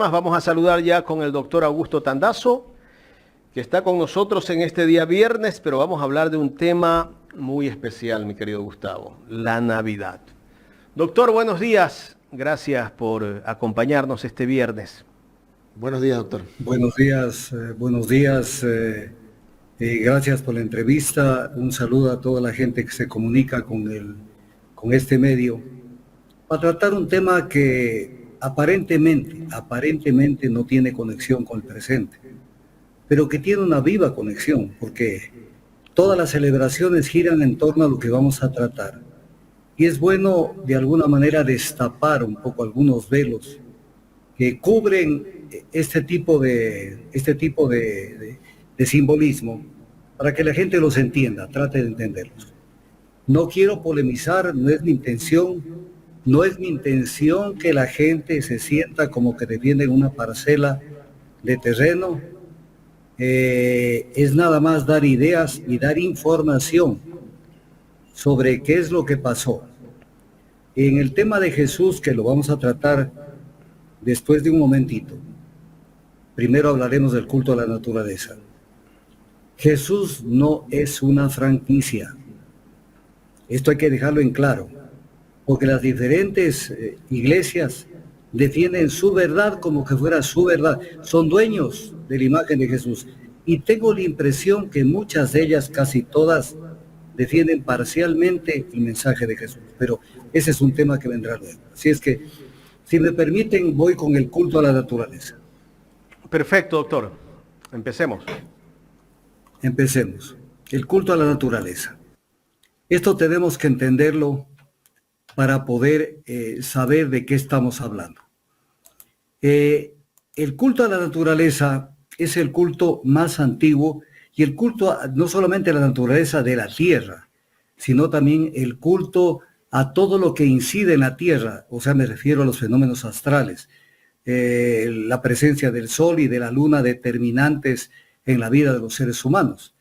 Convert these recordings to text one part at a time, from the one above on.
programas. Vamos a saludar ya con el doctor Augusto Tandazo, que está con nosotros en este día viernes, pero vamos a hablar de un tema muy especial, mi querido Gustavo, la Navidad. Doctor, buenos días. Gracias por acompañarnos este viernes. Buenos días, doctor. Buenos días, gracias por la entrevista. Un saludo a toda la gente que se comunica con este medio para tratar un tema que aparentemente no tiene conexión con el presente, pero que tiene una viva conexión, porque todas las celebraciones giran en torno a lo que vamos a tratar. Y es bueno, de alguna manera, destapar un poco algunos velos que cubren este tipo de simbolismo para que la gente los entienda, trate de entenderlos. No quiero polemizar, no es mi intención que la gente se sienta como que defienden una parcela de terreno. Es nada más dar ideas y dar información sobre qué es lo que pasó. En el tema de Jesús, que lo vamos a tratar después de un momentito, primero hablaremos del culto a la naturaleza. Jesús no es una franquicia. Esto hay que dejarlo en claro, porque las diferentes iglesias defienden su verdad como que fuera su verdad. Son dueños de la imagen de Jesús. Y tengo la impresión que muchas de ellas, casi todas, defienden parcialmente el mensaje de Jesús. Pero ese es un tema que vendrá luego. Así es que, si me permiten, voy con el culto a la naturaleza. Perfecto, doctor. Empecemos. Empecemos. El culto a la naturaleza. Esto tenemos que entenderlo para poder saber de qué estamos hablando. El culto a la naturaleza es el culto más antiguo, y el culto no solamente a la naturaleza de la tierra, sino también el culto a todo lo que incide en la tierra, o sea, me refiero a los fenómenos astrales, la presencia del sol y de la luna determinantes en la vida de los seres humanos.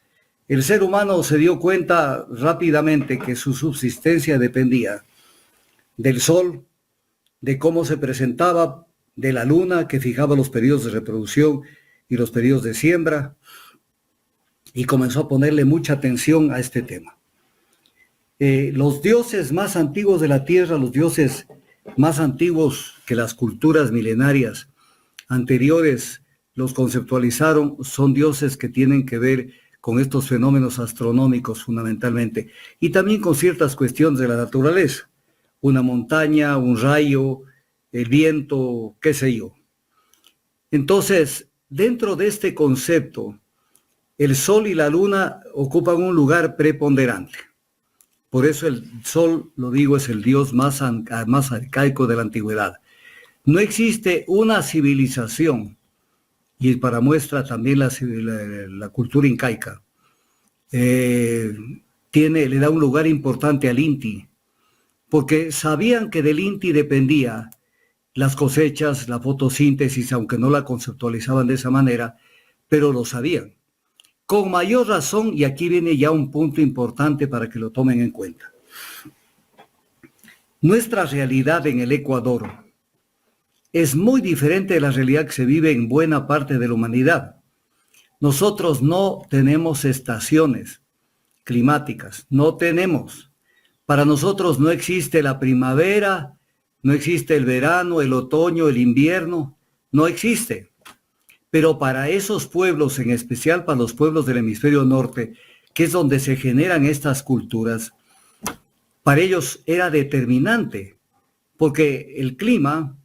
El ser humano se dio cuenta rápidamente que su subsistencia dependía del sol, de cómo se presentaba, de la luna que fijaba los periodos de reproducción y los periodos de siembra, y comenzó a ponerle mucha atención a este tema. Los dioses más antiguos de la tierra, los dioses más antiguos que las culturas milenarias anteriores los conceptualizaron, son dioses que tienen que ver con estos fenómenos astronómicos fundamentalmente, y también con ciertas cuestiones de la naturaleza, una montaña, un rayo, el viento, qué sé yo. Entonces, dentro de este concepto, el sol y la luna ocupan un lugar preponderante. Por eso el sol, lo digo, es el dios más arcaico de la antigüedad. No existe una civilización, y para muestra también la cultura incaica, le da un lugar importante al Inti, porque sabían que del Inti dependía las cosechas, la fotosíntesis, aunque no la conceptualizaban de esa manera, pero lo sabían. Con mayor razón, y aquí viene ya un punto importante para que lo tomen en cuenta. Nuestra realidad en el Ecuador es muy diferente de la realidad que se vive en buena parte de la humanidad. Nosotros no tenemos estaciones climáticas, no tenemos. Para nosotros no existe la primavera, no existe el verano, el otoño, el invierno, no existe. Pero para esos pueblos, en especial para los pueblos del hemisferio norte, que es donde se generan estas culturas, para ellos era determinante, porque el clima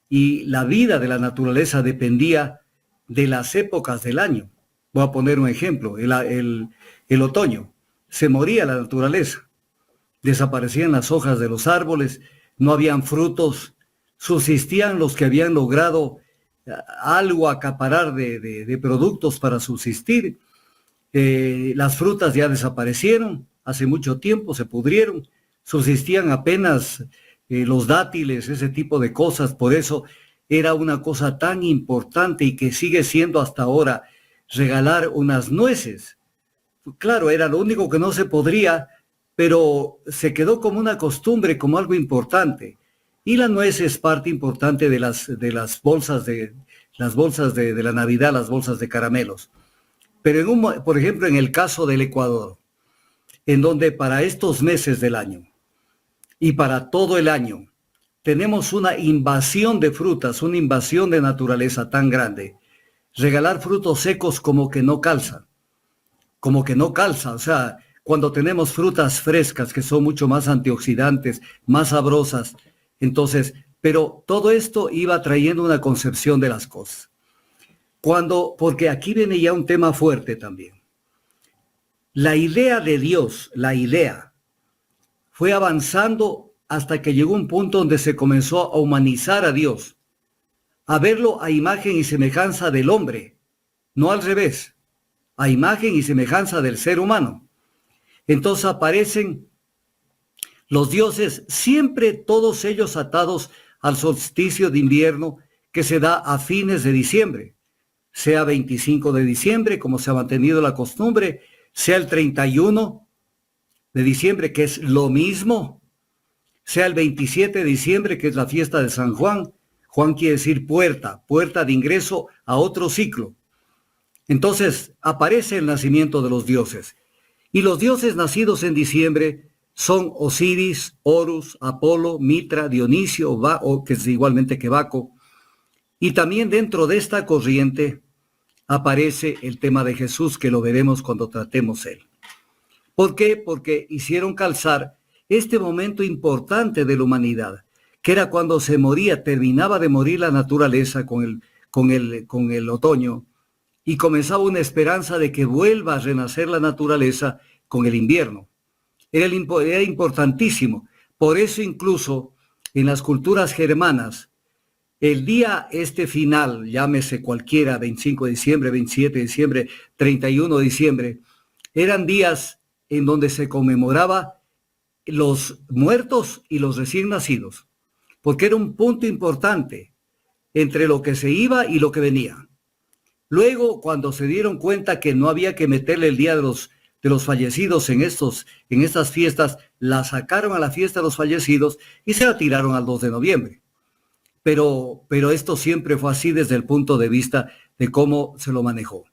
y la vida de la naturaleza dependía de las épocas del año. Voy a poner un ejemplo, el otoño, se moría la naturaleza, desaparecían las hojas de los árboles, no habían frutos, subsistían los que habían logrado algo acaparar de productos para subsistir. Las frutas ya desaparecieron, hace mucho tiempo se pudrieron, subsistían apenas los dátiles, ese tipo de cosas. Por eso era una cosa tan importante, y que sigue siendo hasta ahora, regalar unas nueces. Claro, era lo único que no se podría, pero se quedó como una costumbre, como algo importante. Y la nuez es parte importante de las bolsas de la Navidad, las bolsas de caramelos. Pero por ejemplo, en el caso del Ecuador, en donde para estos meses del año y para todo el año tenemos una invasión de frutas, una invasión de naturaleza tan grande, regalar frutos secos como que no calza, o sea, cuando tenemos frutas frescas que son mucho más antioxidantes, más sabrosas, entonces, pero todo esto iba trayendo una concepción de las cosas. Porque aquí viene ya un tema fuerte también. La idea de Dios, fue avanzando hasta que llegó un punto donde se comenzó a humanizar a Dios, a verlo a imagen y semejanza del hombre, no al revés, a imagen y semejanza del ser humano. Entonces aparecen los dioses, siempre todos ellos atados al solsticio de invierno que se da a fines de diciembre, sea 25 de diciembre, como se ha mantenido la costumbre, sea el 31 de diciembre, que es lo mismo, sea el 27 de diciembre, que es la fiesta de San Juan. Juan quiere decir puerta de ingreso a otro ciclo. Entonces aparece el nacimiento de los dioses. Y los dioses nacidos en diciembre son Osiris, Horus, Apolo, Mitra, Dionisio, que es igualmente que Baco. Y también dentro de esta corriente aparece el tema de Jesús, que lo veremos cuando tratemos él. ¿Por qué? Porque hicieron calzar este momento importante de la humanidad, que era cuando se moría, terminaba de morir la naturaleza con el otoño, y comenzaba una esperanza de que vuelva a renacer la naturaleza con el invierno. Era importantísimo. Por eso incluso en las culturas germanas, el día final, llámese cualquiera, 25 de diciembre, 27 de diciembre, 31 de diciembre, eran días en donde se conmemoraba los muertos y los recién nacidos, porque era un punto importante entre lo que se iba y lo que venía. Luego, cuando se dieron cuenta que no había que meterle el día de los fallecidos en estas fiestas, la sacaron a la fiesta de los fallecidos y se la tiraron al 2 de noviembre. Pero esto siempre fue así desde el punto de vista de cómo se lo manejó.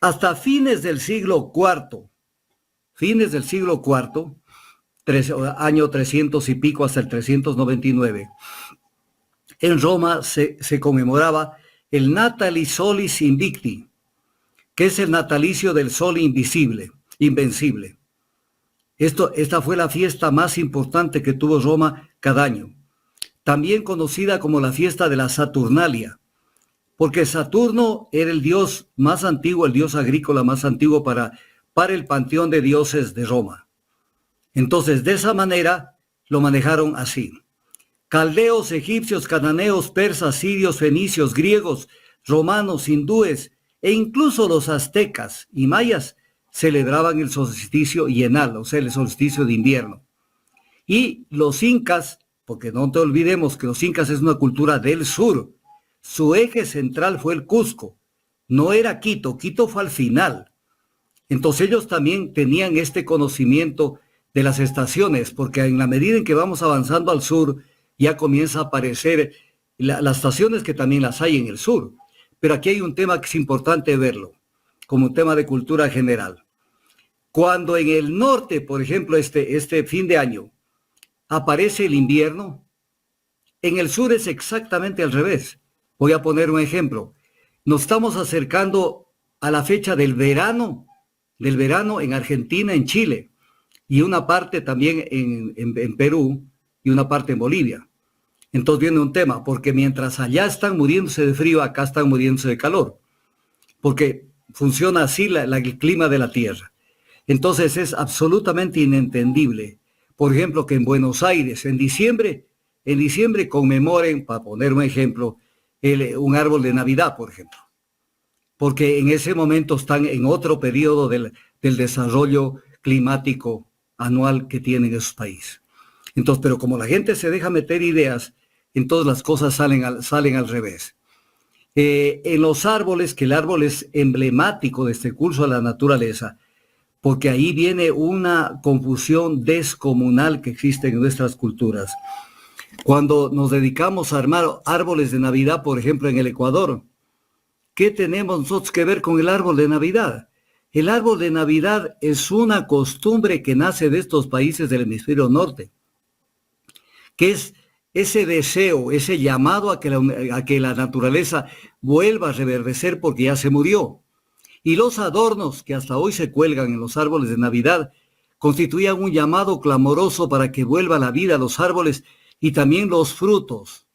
Hasta fines del siglo IV, año 300 y pico hasta el 399, en Roma se conmemoraba el Natalis Solis Invicti, que es el natalicio del sol invencible. Esta fue la fiesta más importante que tuvo Roma cada año, también conocida como la fiesta de la Saturnalia, porque Saturno era el dios más antiguo, el dios agrícola más antiguo para el panteón de dioses de Roma. Entonces, de esa manera lo manejaron así. Caldeos, egipcios, cananeos, persas, sirios, fenicios, griegos, romanos, hindúes e incluso los aztecas y mayas celebraban el solsticio yenal, o sea, el solsticio de invierno. Y los incas, porque no te olvidemos que los incas es una cultura del sur, su eje central fue el Cusco, no era Quito, Quito fue al final. Entonces ellos también tenían este conocimiento de las estaciones, porque en la medida en que vamos avanzando al sur, ya comienza a aparecer las estaciones que también las hay en el sur. Pero aquí hay un tema que es importante verlo, como un tema de cultura general. Cuando en el norte, por ejemplo, este fin de año, aparece el invierno, en el sur es exactamente al revés. Voy a poner un ejemplo. Nos estamos acercando a la fecha del verano en Argentina, en Chile, y una parte también en Perú y una parte en Bolivia. Entonces viene un tema, porque mientras allá están muriéndose de frío, acá están muriéndose de calor, porque funciona así el clima de la Tierra. Entonces es absolutamente inentendible, por ejemplo, que en Buenos Aires, en diciembre conmemoren, para poner un ejemplo, un árbol de Navidad, por ejemplo, porque en ese momento están en otro periodo del desarrollo climático anual que tienen esos países. Entonces, pero como la gente se deja meter ideas, entonces las cosas salen al revés. En los árboles, que el árbol es emblemático de este curso a la naturaleza, porque ahí viene una confusión descomunal que existe en nuestras culturas. Cuando nos dedicamos a armar árboles de Navidad, por ejemplo, en el Ecuador, ¿qué tenemos nosotros que ver con el árbol de Navidad? El árbol de Navidad es una costumbre que nace de estos países del hemisferio norte, que es ese deseo, ese llamado a que la naturaleza vuelva a reverdecer porque ya se murió. Y los adornos que hasta hoy se cuelgan en los árboles de Navidad constituían un llamado clamoroso para que vuelva la vida a los árboles y también los frutos.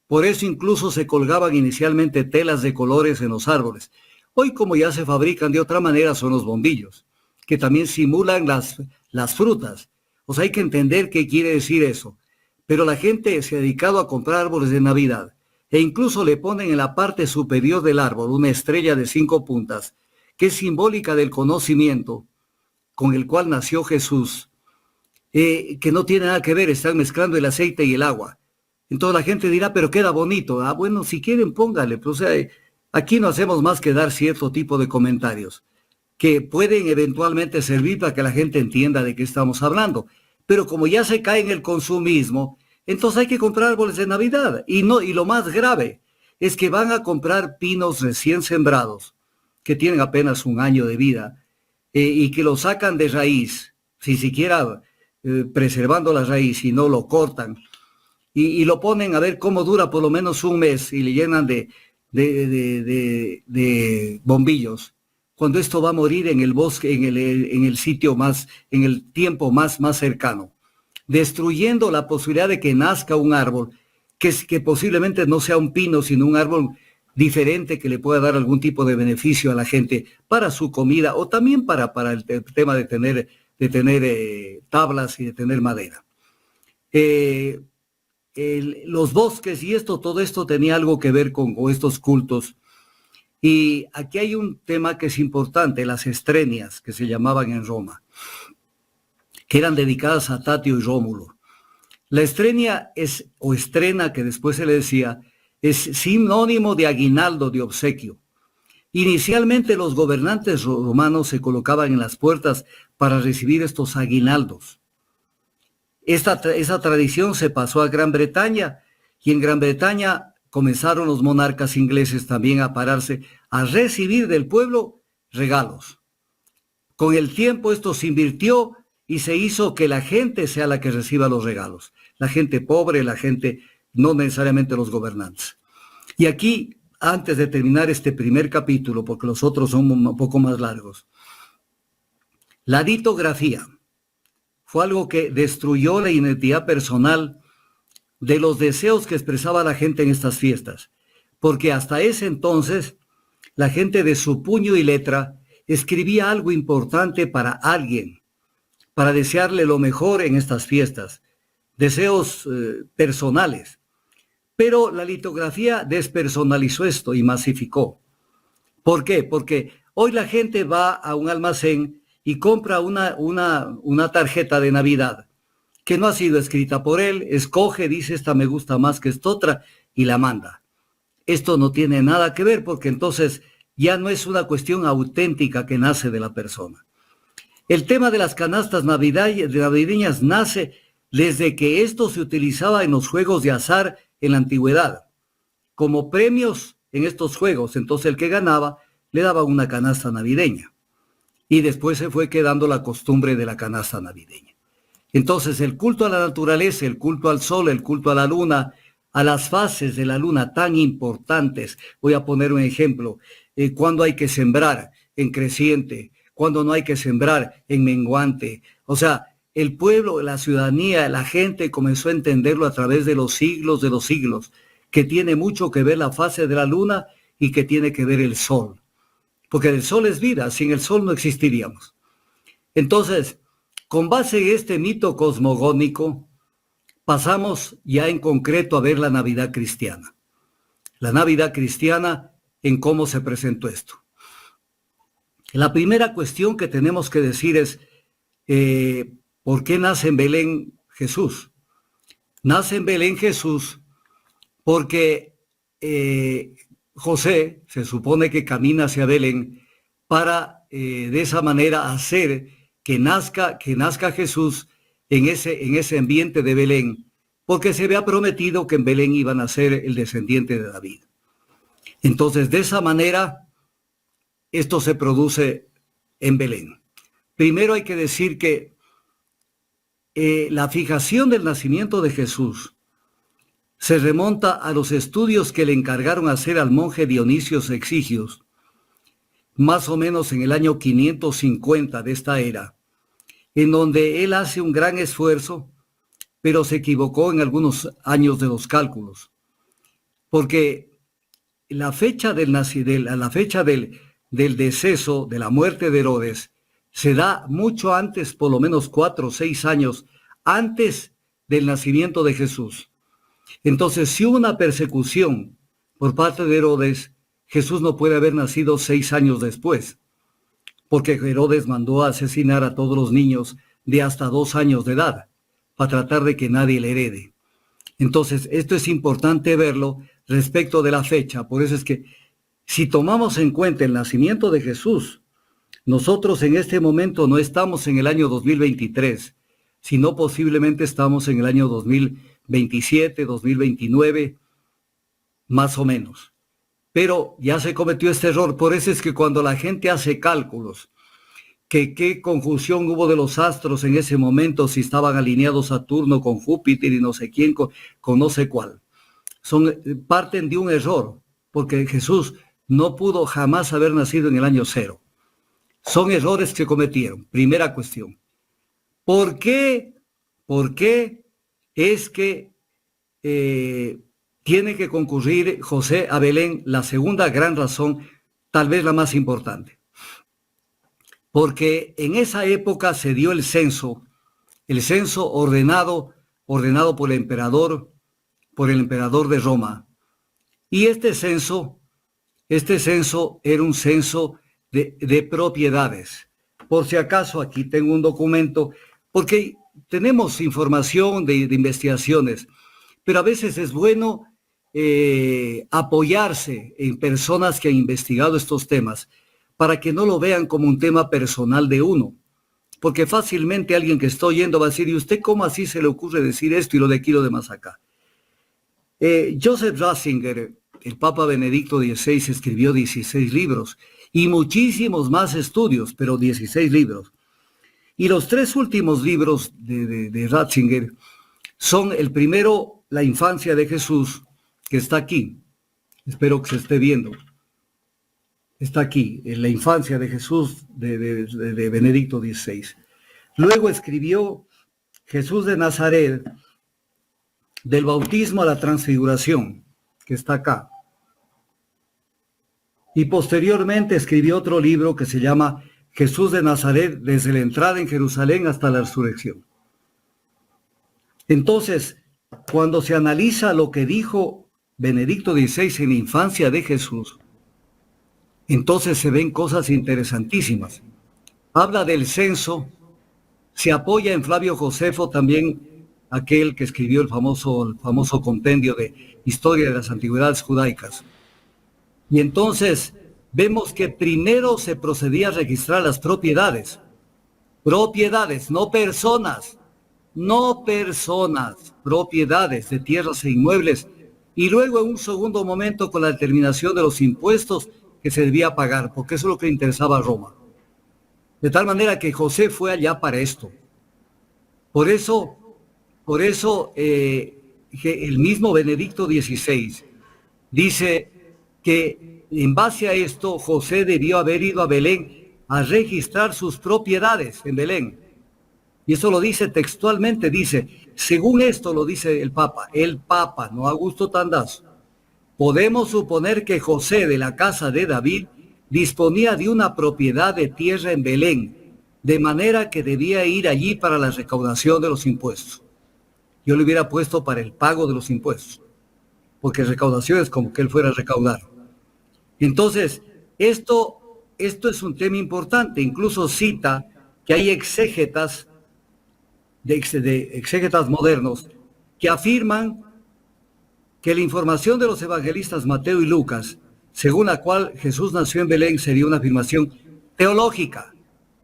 Por eso incluso se colgaban inicialmente telas de colores en los árboles. Hoy, como ya se fabrican de otra manera, son los bombillos, que también simulan las frutas. O sea, hay que entender qué quiere decir eso. Pero la gente se ha dedicado a comprar árboles de Navidad e incluso le ponen en la parte superior del árbol una estrella de 5 puntas, que es simbólica del conocimiento con el cual nació Jesús, que no tiene nada que ver, están mezclando el aceite y el agua. Entonces la gente dirá, pero queda bonito. Ah, bueno, si quieren póngale. Pero, o sea, aquí no hacemos más que dar cierto tipo de comentarios que pueden eventualmente servir para que la gente entienda de qué estamos hablando. Pero como ya se cae en el consumismo, entonces hay que comprar árboles de Navidad. Y lo más grave es que van a comprar pinos recién sembrados, que tienen apenas 1 año de vida, y que lo sacan de raíz, si siquiera preservando la raíz, y no lo cortan, y lo ponen a ver cómo dura por lo menos 1 mes, y le llenan de bombillos, cuando esto va a morir en el bosque, en el sitio más, en el tiempo más cercano, destruyendo la posibilidad de que nazca un árbol, que posiblemente no sea un pino, sino un árbol diferente que le pueda dar algún tipo de beneficio a la gente para su comida o también para el tema de tener tablas y de tener madera. Los bosques y todo esto tenía algo que ver con estos cultos. Y aquí hay un tema que es importante, las estrenias, que se llamaban en Roma, que eran dedicadas a Tatio y Rómulo. La estrenia o estrena, que después se le decía, es sinónimo de aguinaldo, de obsequio. Inicialmente los gobernantes romanos se colocaban en las puertas para recibir estos aguinaldos. Esa tradición se pasó a Gran Bretaña y en Gran Bretaña comenzaron los monarcas ingleses también a pararse a recibir del pueblo regalos. Con el tiempo esto se invirtió y se hizo que la gente sea la que reciba los regalos. La gente pobre, la gente, no necesariamente los gobernantes. Y aquí, antes de terminar este primer capítulo, porque los otros son un poco más largos, la litografía fue algo que destruyó la identidad personal de los deseos que expresaba la gente en estas fiestas, porque hasta ese entonces la gente de su puño y letra escribía algo importante para alguien, para desearle lo mejor en estas fiestas, deseos personales. Pero la litografía despersonalizó esto y masificó. ¿Por qué? Porque hoy la gente va a un almacén y compra una tarjeta de Navidad que no ha sido escrita por él, escoge, dice esta me gusta más que esta otra y la manda. Esto no tiene nada que ver porque entonces ya no es una cuestión auténtica que nace de la persona. El tema de las canastas navideñas nace desde que esto se utilizaba en los juegos de azar en la antigüedad, como premios en estos juegos. Entonces el que ganaba le daba una canasta navideña y después se fue quedando la costumbre de la canasta navideña. Entonces el culto a la naturaleza, el culto al sol, el culto a la luna, a las fases de la luna tan importantes. Voy a poner un ejemplo, cuando hay que sembrar en creciente, cuando no hay que sembrar en menguante. O sea, el pueblo, la ciudadanía, la gente comenzó a entenderlo a través de los siglos, que tiene mucho que ver la fase de la luna y que tiene que ver el sol. Porque el sol es vida, sin el sol no existiríamos. Entonces, con base en este mito cosmogónico, pasamos ya en concreto a ver la Navidad cristiana. La Navidad cristiana en cómo se presentó esto. La primera cuestión que tenemos que decir es, ¿por qué nace en Belén Jesús? Nace en Belén Jesús porque José se supone que camina hacia Belén para de esa manera hacer que nazca Jesús en ese ambiente de Belén, porque se había prometido que en Belén iban a ser el descendiente de David. Entonces, de esa manera, esto se produce en Belén. Primero hay que decir que la fijación del nacimiento de Jesús se remonta a los estudios que le encargaron hacer al monje Dionisio Exigios, más o menos en el año 550 de esta era, en donde él hace un gran esfuerzo, pero se equivocó en algunos años de los cálculos, porque la fecha del deceso, de la muerte de Herodes, se da mucho antes, por lo menos 4 o 6 años antes del nacimiento de Jesús. Entonces, si hubo una persecución por parte de Herodes, Jesús no puede haber nacido 6 años después, porque Herodes mandó a asesinar a todos los niños de hasta 2 años de edad, para tratar de que nadie le herede. Entonces, esto es importante verlo respecto de la fecha. Por eso es que si tomamos en cuenta el nacimiento de Jesús, nosotros en este momento no estamos en el año 2023, sino posiblemente estamos en el año 2027, 2029, más o menos. Pero ya se cometió este error. Por eso es que cuando la gente hace cálculos, que qué conjunción hubo de los astros en ese momento, si estaban alineados Saturno con Júpiter y no sé quién con no sé cuál, parten de un error, porque Jesús no pudo jamás haber nacido en el año 0. Son errores que cometieron. Primera cuestión. ¿Por qué es que tiene que concurrir José a Belén? La segunda gran razón, tal vez la más importante. Porque en esa época se dio el censo ordenado por el emperador de Roma. Y este censo era un censo de propiedades. Por si acaso, aquí tengo un documento, porque tenemos información de investigaciones, pero a veces es bueno apoyarse en personas que han investigado estos temas, para que no lo vean como un tema personal de uno. Porque fácilmente alguien que está oyendo va a decir, ¿y usted cómo así se le ocurre decir esto y lo de aquí y lo demás acá? Joseph Ratzinger, el Papa Benedicto XVI, escribió 16 libros y muchísimos más estudios, pero 16 libros. Y los 3 últimos libros de Ratzinger son el primero, La infancia de Jesús, que está aquí. Espero que se esté viendo. Está aquí, en La infancia de Jesús de Benedicto XVI. Luego escribió Jesús de Nazaret, del bautismo a la transfiguración, que está acá. Y posteriormente escribió otro libro que se llama Jesús de Nazaret, desde la entrada en Jerusalén hasta la resurrección. Entonces, cuando se analiza lo que dijo Benedicto XVI en la infancia de Jesús, entonces se ven cosas interesantísimas. Habla del censo, se apoya en Flavio Josefo, también aquel que escribió el famoso compendio de Historia de las Antigüedades Judaicas. Y entonces vemos que primero se procedía a registrar las propiedades, no personas, propiedades de tierras e inmuebles, y luego en un segundo momento con la determinación de los impuestos que se debía pagar, porque eso es lo que le interesaba a Roma. De tal manera que José fue allá para esto. Por eso que el mismo Benedicto XVI dice que en base a esto José debió haber ido a Belén a registrar sus propiedades en Belén. Y eso lo dice textualmente, dice, según esto lo dice el Papa, no Augusto Tandazo. Podemos suponer que José de la casa de David disponía de una propiedad de tierra en Belén, de manera que debía ir allí para la recaudación de los impuestos. Yo le hubiera puesto para el pago de los impuestos, porque recaudación es como que él fuera a recaudar. Entonces, esto es un tema importante. Incluso cita que hay exégetas modernos que afirman que la información de los evangelistas Mateo y Lucas, según la cual Jesús nació en Belén, sería una afirmación teológica,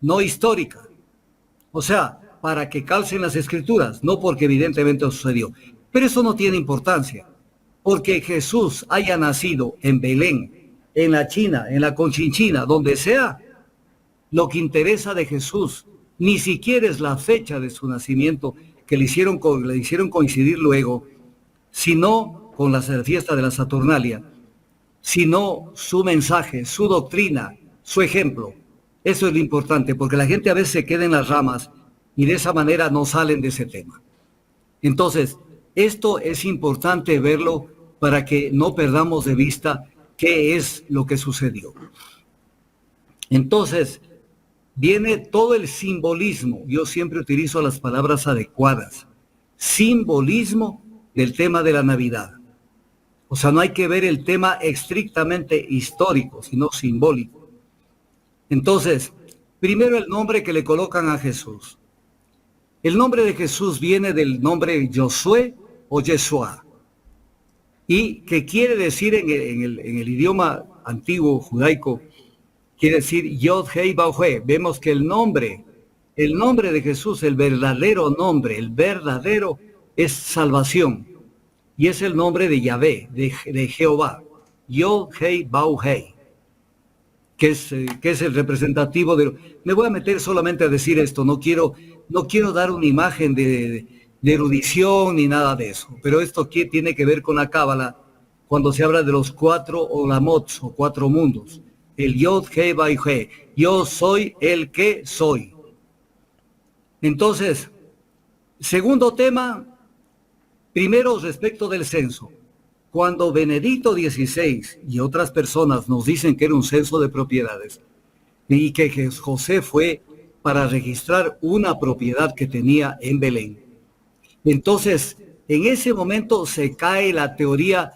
no histórica. O sea, para que calcen las escrituras, no porque evidentemente sucedió. Pero eso no tiene importancia, porque Jesús haya nacido en Belén, en la China, en la Conchinchina, donde sea, lo que interesa de Jesús ni siquiera es la fecha de su nacimiento, que le hicieron coincidir luego, sino con la fiesta de la Saturnalia, sino su mensaje, su doctrina, su ejemplo. Eso es lo importante, porque la gente a veces se queda en las ramas y de esa manera no salen de ese tema. Entonces, esto es importante verlo para que no perdamos de vista qué es lo que sucedió. Entonces, viene todo el simbolismo. Yo siempre utilizo las palabras adecuadas. Simbolismo del tema de la Navidad. O sea, no hay que ver el tema estrictamente histórico, sino simbólico. Entonces, primero el nombre que le colocan a Jesús. El nombre de Jesús viene del nombre Josué o Yeshua, y que quiere decir en el idioma antiguo judaico, quiere decir Yod Hei Bau He. Vemos que el nombre de Jesús, el verdadero nombre, el verdadero es salvación, y es el nombre de Yahvé, de Jehová, Yod Hei Bau He, que es el representativo de... Me voy a meter solamente a decir esto, no quiero dar una imagen de erudición ni nada de eso, pero esto tiene que ver con la Cábala, cuando se habla de los 4 Olamots o 4 mundos, el Yod He Bau He, yo soy el que soy. Entonces, segundo tema, primero respecto del censo. Cuando Benedicto XVI y otras personas nos dicen que era un censo de propiedades y que José fue para registrar una propiedad que tenía en Belén, entonces en ese momento se cae la teoría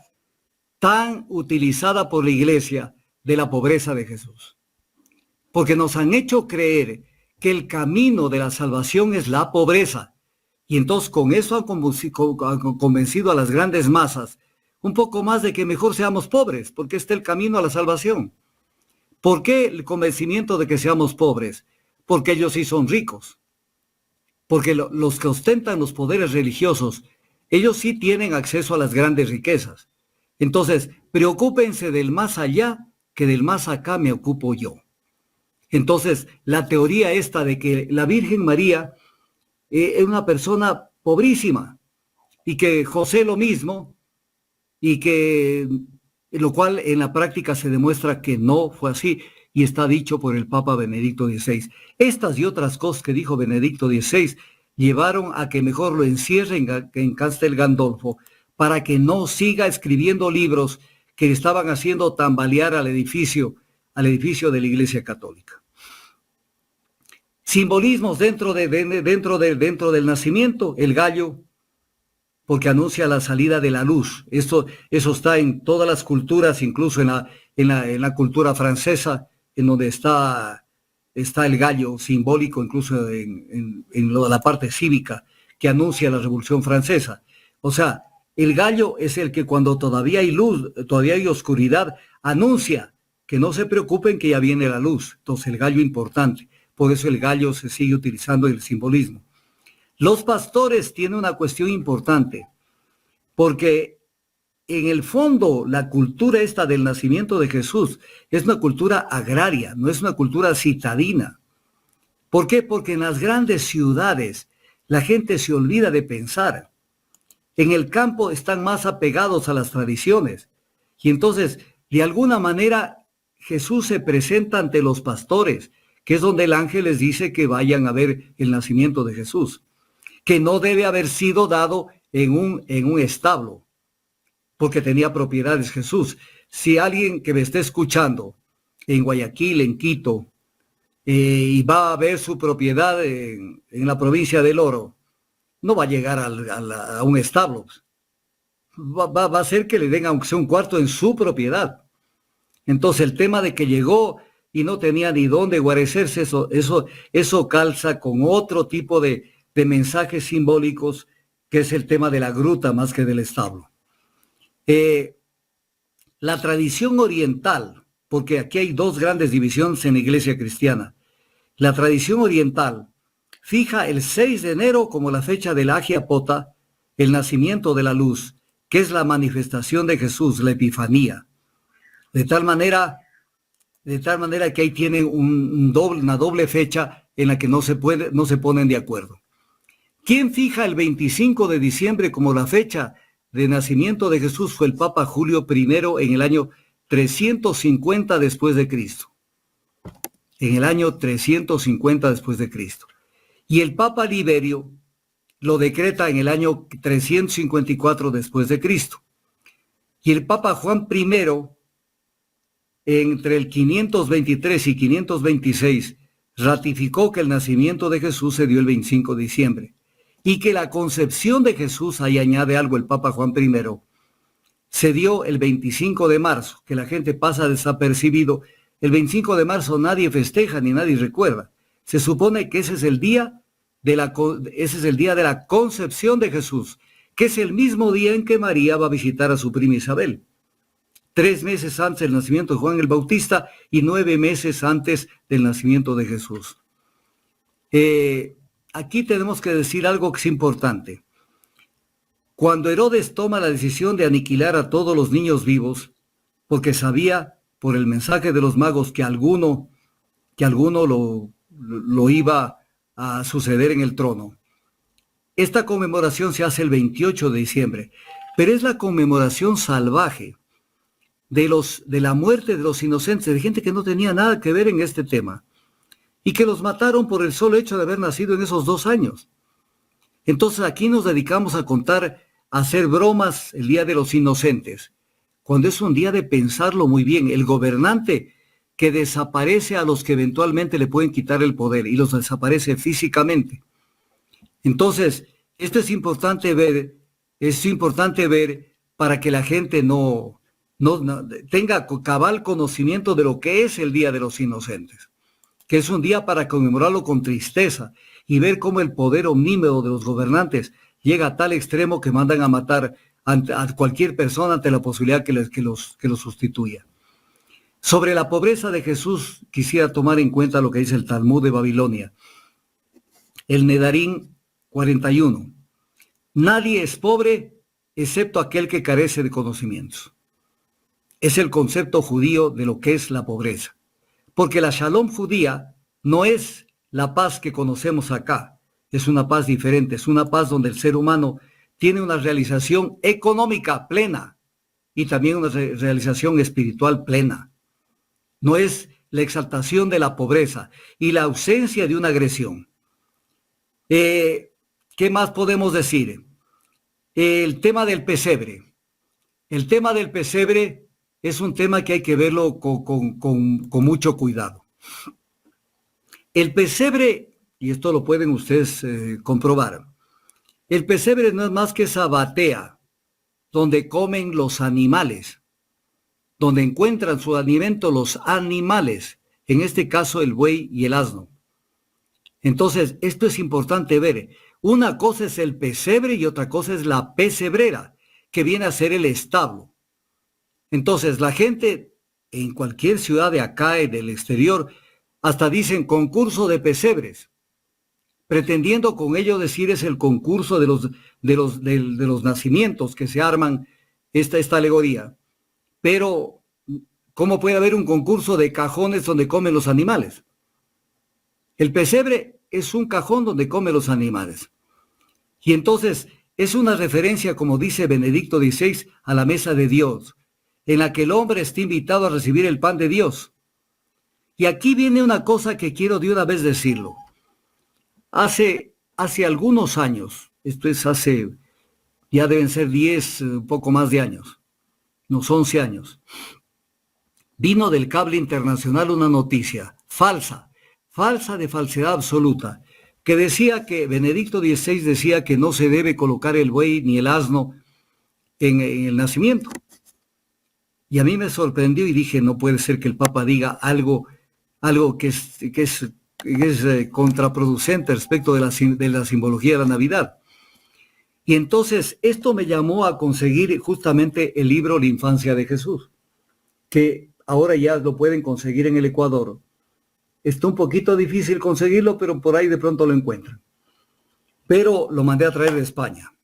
tan utilizada por la Iglesia de la pobreza de Jesús. Porque nos han hecho creer que el camino de la salvación es la pobreza. Y entonces con eso han convencido a las grandes masas un poco más de que mejor seamos pobres, porque este es el camino a la salvación. ¿Por qué el convencimiento de que seamos pobres? Porque ellos sí son ricos. Porque los que ostentan los poderes religiosos, ellos sí tienen acceso a las grandes riquezas. Entonces, preocúpense del más allá, que del más acá me ocupo yo. Entonces, la teoría esta de que la Virgen María es una persona pobrísima y que José lo mismo, y que lo cual en la práctica se demuestra que no fue así, y está dicho por el Papa Benedicto XVI. Estas y otras cosas que dijo Benedicto XVI llevaron a que mejor lo encierren en Castel Gandolfo para que no siga escribiendo libros que estaban haciendo tambalear al edificio de la Iglesia Católica. Simbolismos dentro del nacimiento, el gallo, porque anuncia la salida de la luz. Eso está en todas las culturas, incluso en la cultura francesa, en donde está el gallo simbólico, incluso en la parte cívica, que anuncia la Revolución Francesa. O sea, el gallo es el que cuando todavía hay luz, todavía hay oscuridad, anuncia que no se preocupen que ya viene la luz. Entonces el gallo importante. Por eso el gallo se sigue utilizando en el simbolismo. Los pastores tienen una cuestión importante, porque en el fondo la cultura esta del nacimiento de Jesús es una cultura agraria, no es una cultura citadina. ¿Por qué? Porque en las grandes ciudades la gente se olvida de pensar. En el campo están más apegados a las tradiciones. Y entonces, de alguna manera, Jesús se presenta ante los pastores, que es donde el ángel les dice que vayan a ver el nacimiento de Jesús, que no debe haber sido dado en un establo, porque tenía propiedades Jesús. Si alguien que me esté escuchando en Guayaquil, en Quito, y va a ver su propiedad en la provincia del Oro, no va a llegar a un establo. Va a ser que le den aunque sea un cuarto en su propiedad. Entonces el tema de que llegó y no tenía ni dónde guarecerse, eso calza con otro tipo de mensajes simbólicos, que es el tema de la gruta más que del establo. La tradición oriental, porque aquí hay dos grandes divisiones en la iglesia cristiana. La tradición oriental fija el 6 de enero como la fecha del Agia Pota, el nacimiento de la luz, que es la manifestación de Jesús, la epifanía. De tal manera que ahí tienen una doble fecha en la que no se ponen de acuerdo. ¿Quién fija el 25 de diciembre como la fecha de nacimiento de Jesús? Fue el Papa Julio I en el año 350 después de Cristo. En el año 350 después de Cristo. Y el Papa Liberio lo decreta en el año 354 después de Cristo. Y el Papa Juan I, entre el 523 y 526, ratificó que el nacimiento de Jesús se dio el 25 de diciembre. Y que la concepción de Jesús, ahí añade algo el Papa Juan I, se dio el 25 de marzo, que la gente pasa desapercibido. El 25 de marzo nadie festeja ni nadie recuerda. Se supone que ese es el día de la concepción de Jesús, que es el mismo día en que María va a visitar a su prima Isabel. 3 meses antes del nacimiento de Juan el Bautista y 9 meses antes del nacimiento de Jesús. Aquí tenemos que decir algo que es importante. Cuando Herodes toma la decisión de aniquilar a todos los niños vivos, porque sabía por el mensaje de los magos que alguno lo iba a suceder en el trono. Esta conmemoración se hace el 28 de diciembre, pero es la conmemoración salvaje de la muerte de los inocentes, de gente que no tenía nada que ver en este tema, y que los mataron por el solo hecho de haber nacido en esos 2 años. Entonces aquí nos dedicamos a hacer bromas el Día de los Inocentes, cuando es un día de pensarlo muy bien. El gobernante que desaparece a los que eventualmente le pueden quitar el poder y los desaparece físicamente. Entonces, esto es importante ver para que la gente no tenga cabal conocimiento de lo que es el Día de los Inocentes, que es un día para conmemorarlo con tristeza y ver cómo el poder omnímodo de los gobernantes llega a tal extremo que mandan a matar a cualquier persona ante la posibilidad que los sustituya. Sobre la pobreza de Jesús, quisiera tomar en cuenta lo que dice el Talmud de Babilonia. El Nedarim 41. Nadie es pobre excepto aquel que carece de conocimientos. Es el concepto judío de lo que es la pobreza. Porque la Shalom judía no es la paz que conocemos acá. Es una paz diferente, es una paz donde el ser humano tiene una realización económica plena y también una realización espiritual plena. No es la exaltación de la pobreza y la ausencia de una agresión. ¿Qué más podemos decir? El tema del pesebre. El tema del pesebre es un tema que hay que verlo con mucho cuidado. El pesebre, y esto lo pueden ustedes comprobar, el pesebre no es más que esa batea donde comen los animales, donde encuentran su alimento los animales, en este caso el buey y el asno. Entonces, esto es importante ver. Una cosa es el pesebre y otra cosa es la pesebrera, que viene a ser el establo. Entonces, la gente en cualquier ciudad de acá y del exterior, hasta dicen concurso de pesebres, pretendiendo con ello decir es el concurso de los nacimientos que se arman esta alegoría. Pero, ¿cómo puede haber un concurso de cajones donde comen los animales? El pesebre es un cajón donde comen los animales. Y entonces es una referencia, como dice Benedicto XVI, a la mesa de Dios, en la que el hombre está invitado a recibir el pan de Dios. Y aquí viene una cosa que quiero de una vez decirlo. Hace algunos años, esto es ya deben ser 10, un poco más de años, unos 11 años, vino del cable internacional una noticia falsa de falsedad absoluta, que decía que Benedicto XVI decía que no se debe colocar el buey ni el asno en el nacimiento. Y a mí me sorprendió y dije, no puede ser que el Papa diga algo que es contraproducente respecto de la simbología de la Navidad. Y entonces esto me llamó a conseguir justamente el libro La Infancia de Jesús, que ahora ya lo pueden conseguir en el Ecuador. Está un poquito difícil conseguirlo, pero por ahí de pronto lo encuentran. Pero lo mandé a traer de España.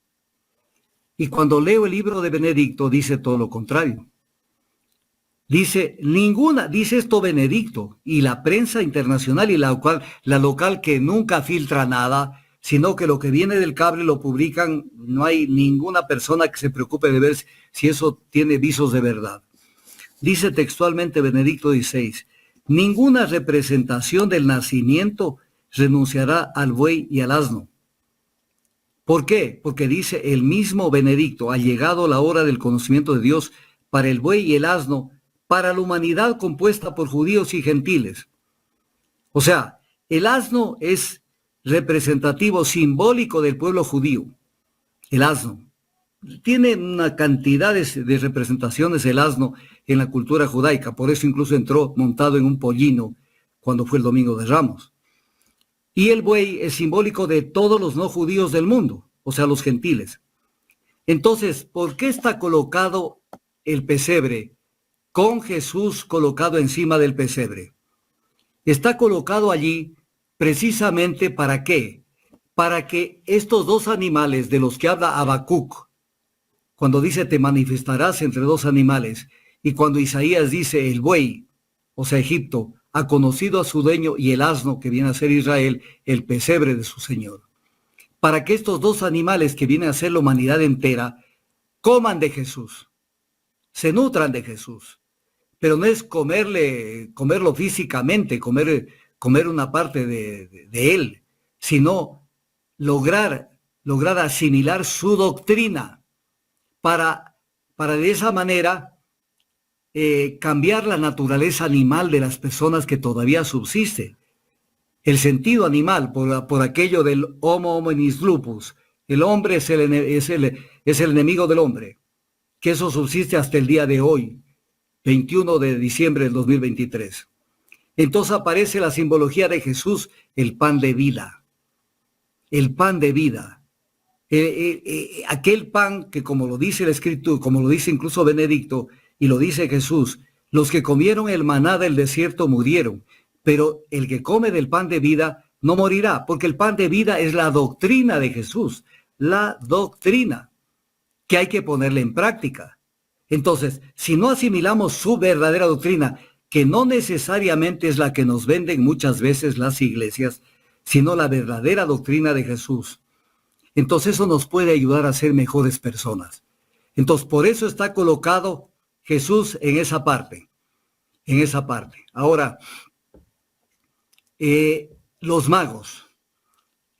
Y cuando leo el libro de Benedicto, dice todo lo contrario. Dice esto Benedicto, y la prensa internacional y la local que nunca filtra nada, sino que lo que viene del cable lo publican, no hay ninguna persona que se preocupe de ver si eso tiene visos de verdad. Dice textualmente Benedicto XVI, ninguna representación del nacimiento renunciará al buey y al asno. ¿Por qué? Porque dice el mismo Benedicto, ha llegado la hora del conocimiento de Dios para el buey y el asno, para la humanidad compuesta por judíos y gentiles. O sea, el asno es representativo, simbólico del pueblo judío. El asno. Tiene una cantidad de representaciones el asno en la cultura judaica, por eso incluso entró montado en un pollino cuando fue el Domingo de Ramos. Y el buey es simbólico de todos los no judíos del mundo, o sea, los gentiles. Entonces, ¿por qué está colocado el pesebre con Jesús colocado encima del pesebre? Está colocado allí precisamente ¿para qué? Para que estos dos animales de los que habla Habacuc, cuando dice te manifestarás entre dos animales, y cuando Isaías dice el buey, o sea, Egipto, ha conocido a su dueño, y el asno, que viene a ser Israel, el pesebre de su Señor. Para que estos dos animales que vienen a ser la humanidad entera, coman de Jesús, se nutran de Jesús. Pero no es comerlo físicamente, comer una parte de él, sino lograr asimilar su doctrina para de esa manera cambiar la naturaleza animal de las personas que todavía subsiste. El sentido animal, por aquello del homo hominis lupus, el hombre es el enemigo del hombre, que eso subsiste hasta el día de hoy, 21 de diciembre del 2023. Entonces aparece la simbología de Jesús, el pan de vida. El pan de vida. Aquel pan que, como lo dice el Escrito, como lo dice incluso Benedicto, y lo dice Jesús, los que comieron el maná del desierto murieron, pero el que come del pan de vida no morirá, porque el pan de vida es la doctrina de Jesús, la doctrina que hay que ponerle en práctica. Entonces, si no asimilamos su verdadera doctrina, que no necesariamente es la que nos venden muchas veces las iglesias, sino la verdadera doctrina de Jesús, entonces eso nos puede ayudar a ser mejores personas. Entonces, por eso está colocado Jesús en esa parte, Ahora, los magos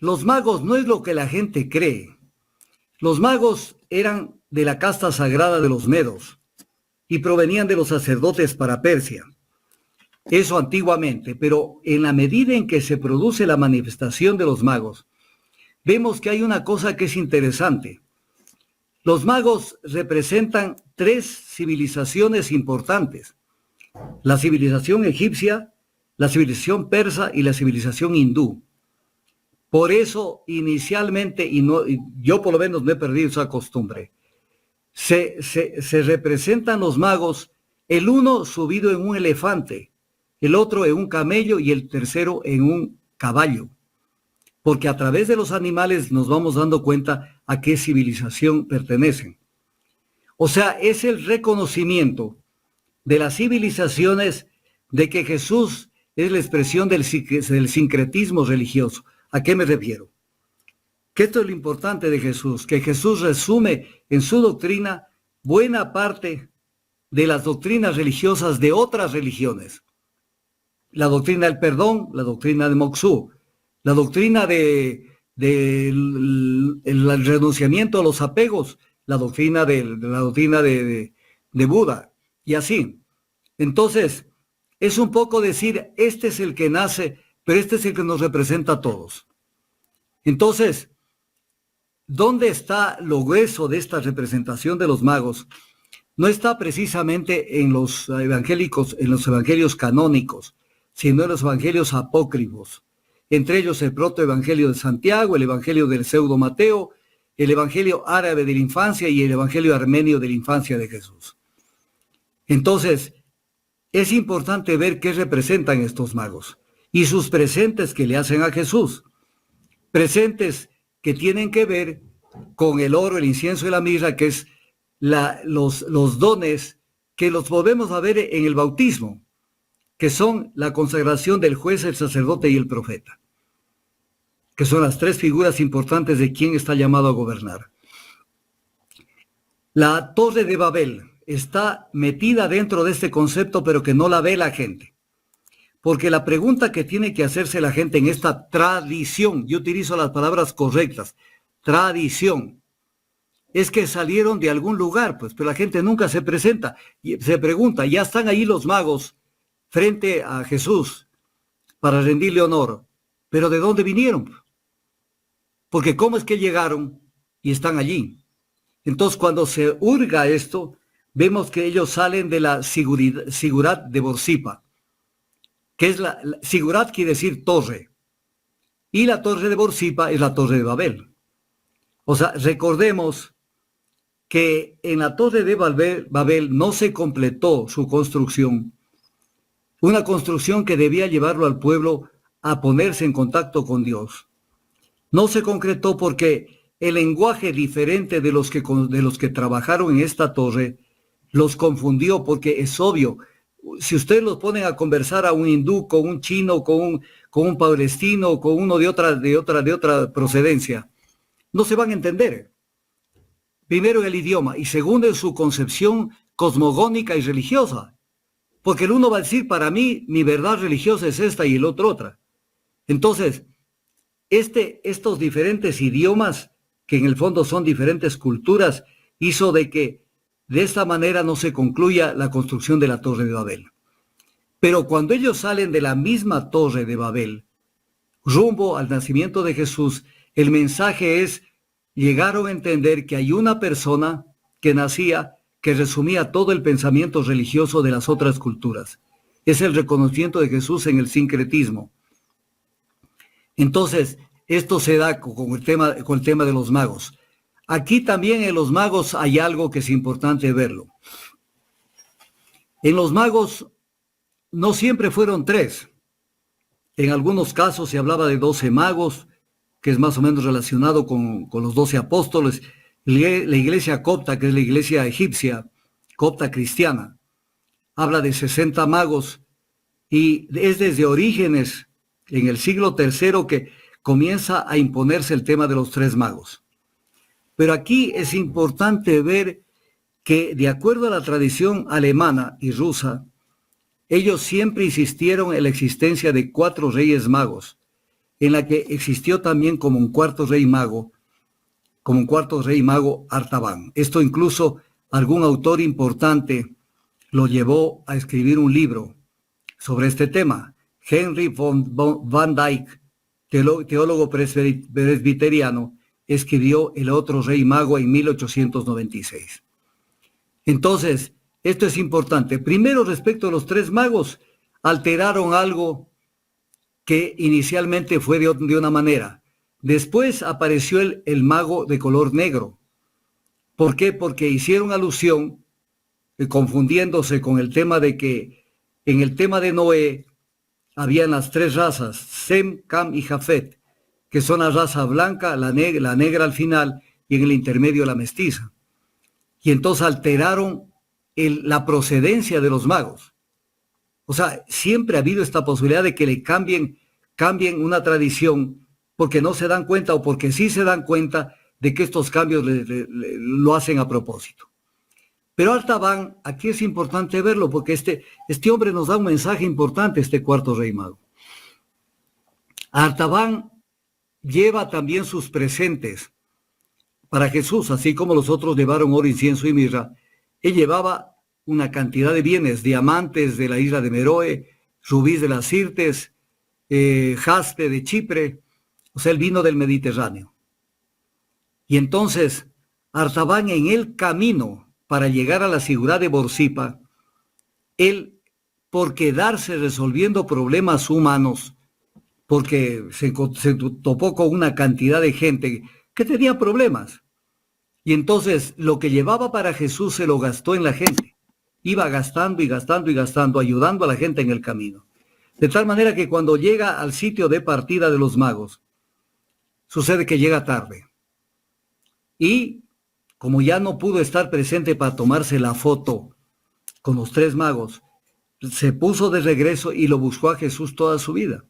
no es lo que la gente cree. Los magos eran de la casta sagrada de los medos y provenían de los sacerdotes para Persia. Eso antiguamente, pero en la medida en que se produce la manifestación de los magos, vemos que hay una cosa que es interesante. Los magos representan tres civilizaciones importantes: la civilización egipcia, la civilización persa y la civilización hindú. Por eso inicialmente, y yo por lo menos no he perdido esa costumbre, se representan los magos, el uno subido en un elefante, el otro en un camello y el tercero en un caballo, porque a través de los animales nos vamos dando cuenta a qué civilización pertenecen. O sea, es el reconocimiento de las civilizaciones de que Jesús es la expresión del sincretismo religioso. ¿A qué me refiero? Que esto es lo importante de Jesús, que Jesús resume en su doctrina buena parte de las doctrinas religiosas de otras religiones. La doctrina del perdón, la doctrina de Mokshu, la doctrina del renunciamiento a los apegos, la doctrina de Buda, y así. Entonces, es un poco decir, este es el que nace, pero este es el que nos representa a todos. Entonces, ¿dónde está lo grueso de esta representación de los magos? No está precisamente en los evangelios canónicos, sino en los evangelios apócrifos. Entre ellos el protoevangelio de Santiago, el evangelio del pseudo Mateo, el evangelio árabe de la infancia y el evangelio armenio de la infancia de Jesús. Entonces, es importante ver qué representan estos magos y sus presentes que le hacen a Jesús. Presentes que tienen que ver con el oro, el incienso y la mirra, que es los dones que los volvemos a ver en el bautismo, que son la consagración del juez, el sacerdote y el profeta, que son las tres figuras importantes de quien está llamado a gobernar. La Torre de Babel está metida dentro de este concepto, pero que no la ve la gente. Porque la pregunta que tiene que hacerse la gente en esta tradición, yo utilizo las palabras correctas, tradición, es que salieron de algún lugar, pues, pero la gente nunca se presenta, y se pregunta, ya están ahí los magos frente a Jesús para rendirle honor, pero ¿de dónde vinieron? Porque ¿cómo es que llegaron y están allí? Entonces, cuando se hurga esto, vemos que ellos salen de la Sigurat de Borsipa, que es Sigurat quiere decir torre, y la torre de Borsipa es la torre de Babel. O sea, recordemos que en la torre de Babel no se completó su construcción, una construcción que debía llevarlo al pueblo a ponerse en contacto con Dios. No se concretó porque el lenguaje diferente de los que trabajaron en esta torre los confundió, porque es obvio, si ustedes los ponen a conversar a un hindú, con un chino, con un palestino, con uno de otra procedencia, no se van a entender. Primero el idioma y segundo en su concepción cosmogónica y religiosa. Porque el uno va a decir, para mí, mi verdad religiosa es esta y el otro otra. Entonces, estos diferentes idiomas, que en el fondo son diferentes culturas, hizo de que de esta manera no se concluya la construcción de la Torre de Babel. Pero cuando ellos salen de la misma Torre de Babel, rumbo al nacimiento de Jesús, el mensaje es, llegaron a entender que hay una persona que nacía, que resumía todo el pensamiento religioso de las otras culturas. Es el reconocimiento de Jesús en el sincretismo. Entonces, esto se da con el tema de los magos. Aquí también en los magos hay algo que es importante verlo. En los magos no siempre fueron 3. En algunos casos se hablaba de 12 magos, que es más o menos relacionado con los 12 apóstoles. La iglesia copta, que es la iglesia egipcia, copta cristiana, habla de 60 magos y es desde Orígenes, en el siglo III, que comienza a imponerse el tema de los 3 magos. Pero aquí es importante ver que, de acuerdo a la tradición alemana y rusa, ellos siempre insistieron en la existencia de 4 reyes magos, en la que existió también como un cuarto rey mago Artaban. Esto incluso algún autor importante lo llevó a escribir un libro sobre este tema. Henry van Dyck, teólogo presbiteriano, escribió El otro rey mago en 1896. Entonces, esto es importante. Primero, respecto a los 3 magos, alteraron algo que inicialmente fue de una manera. Después apareció el mago de color negro. ¿Por qué? Porque hicieron alusión, confundiéndose con el tema de que en el tema de Noé habían las 3 razas, Sem, Cam y Jafet, que son la raza blanca, la negra al final y en el intermedio la mestiza. Y entonces alteraron la procedencia de los magos. O sea, siempre ha habido esta posibilidad de que le cambien una tradición porque no se dan cuenta o porque sí se dan cuenta de que estos cambios lo hacen a propósito. Pero Artaban, aquí es importante verlo porque este hombre nos da un mensaje importante, este cuarto rey mago. Artaban lleva también sus presentes para Jesús, así como los otros llevaron oro, incienso y mirra. Él llevaba una cantidad de bienes, diamantes de la isla de Meroe, rubíes de las Sirtes, jaspe de Chipre, o sea, el vino del Mediterráneo. Y entonces, Artaban en el camino para llegar a la ciudad de Borsipa, él, por quedarse resolviendo problemas humanos, porque se topó con una cantidad de gente que tenía problemas. Y entonces lo que llevaba para Jesús se lo gastó en la gente. Iba gastando y gastando y gastando, ayudando a la gente en el camino. De tal manera que cuando llega al sitio de partida de los magos, sucede que llega tarde. Y como ya no pudo estar presente para tomarse la foto con los 3 magos, se puso de regreso y lo buscó a Jesús toda su vida.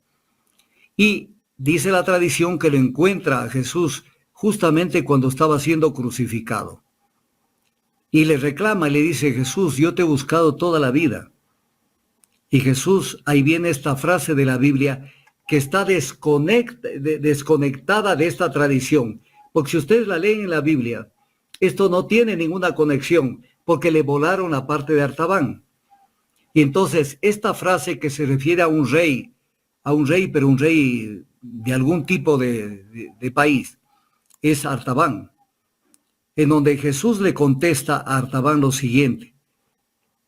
Y dice la tradición que lo encuentra a Jesús justamente cuando estaba siendo crucificado. Y le reclama y le dice: Jesús, yo te he buscado toda la vida. Y Jesús, ahí viene esta frase de la Biblia que está desconectada de esta tradición. Porque si ustedes la leen en la Biblia, esto no tiene ninguna conexión, porque le volaron la parte de Artaban. Y entonces esta frase que se refiere a un rey, pero un rey de algún tipo de país, es Artaban, en donde Jesús le contesta a Artaban lo siguiente: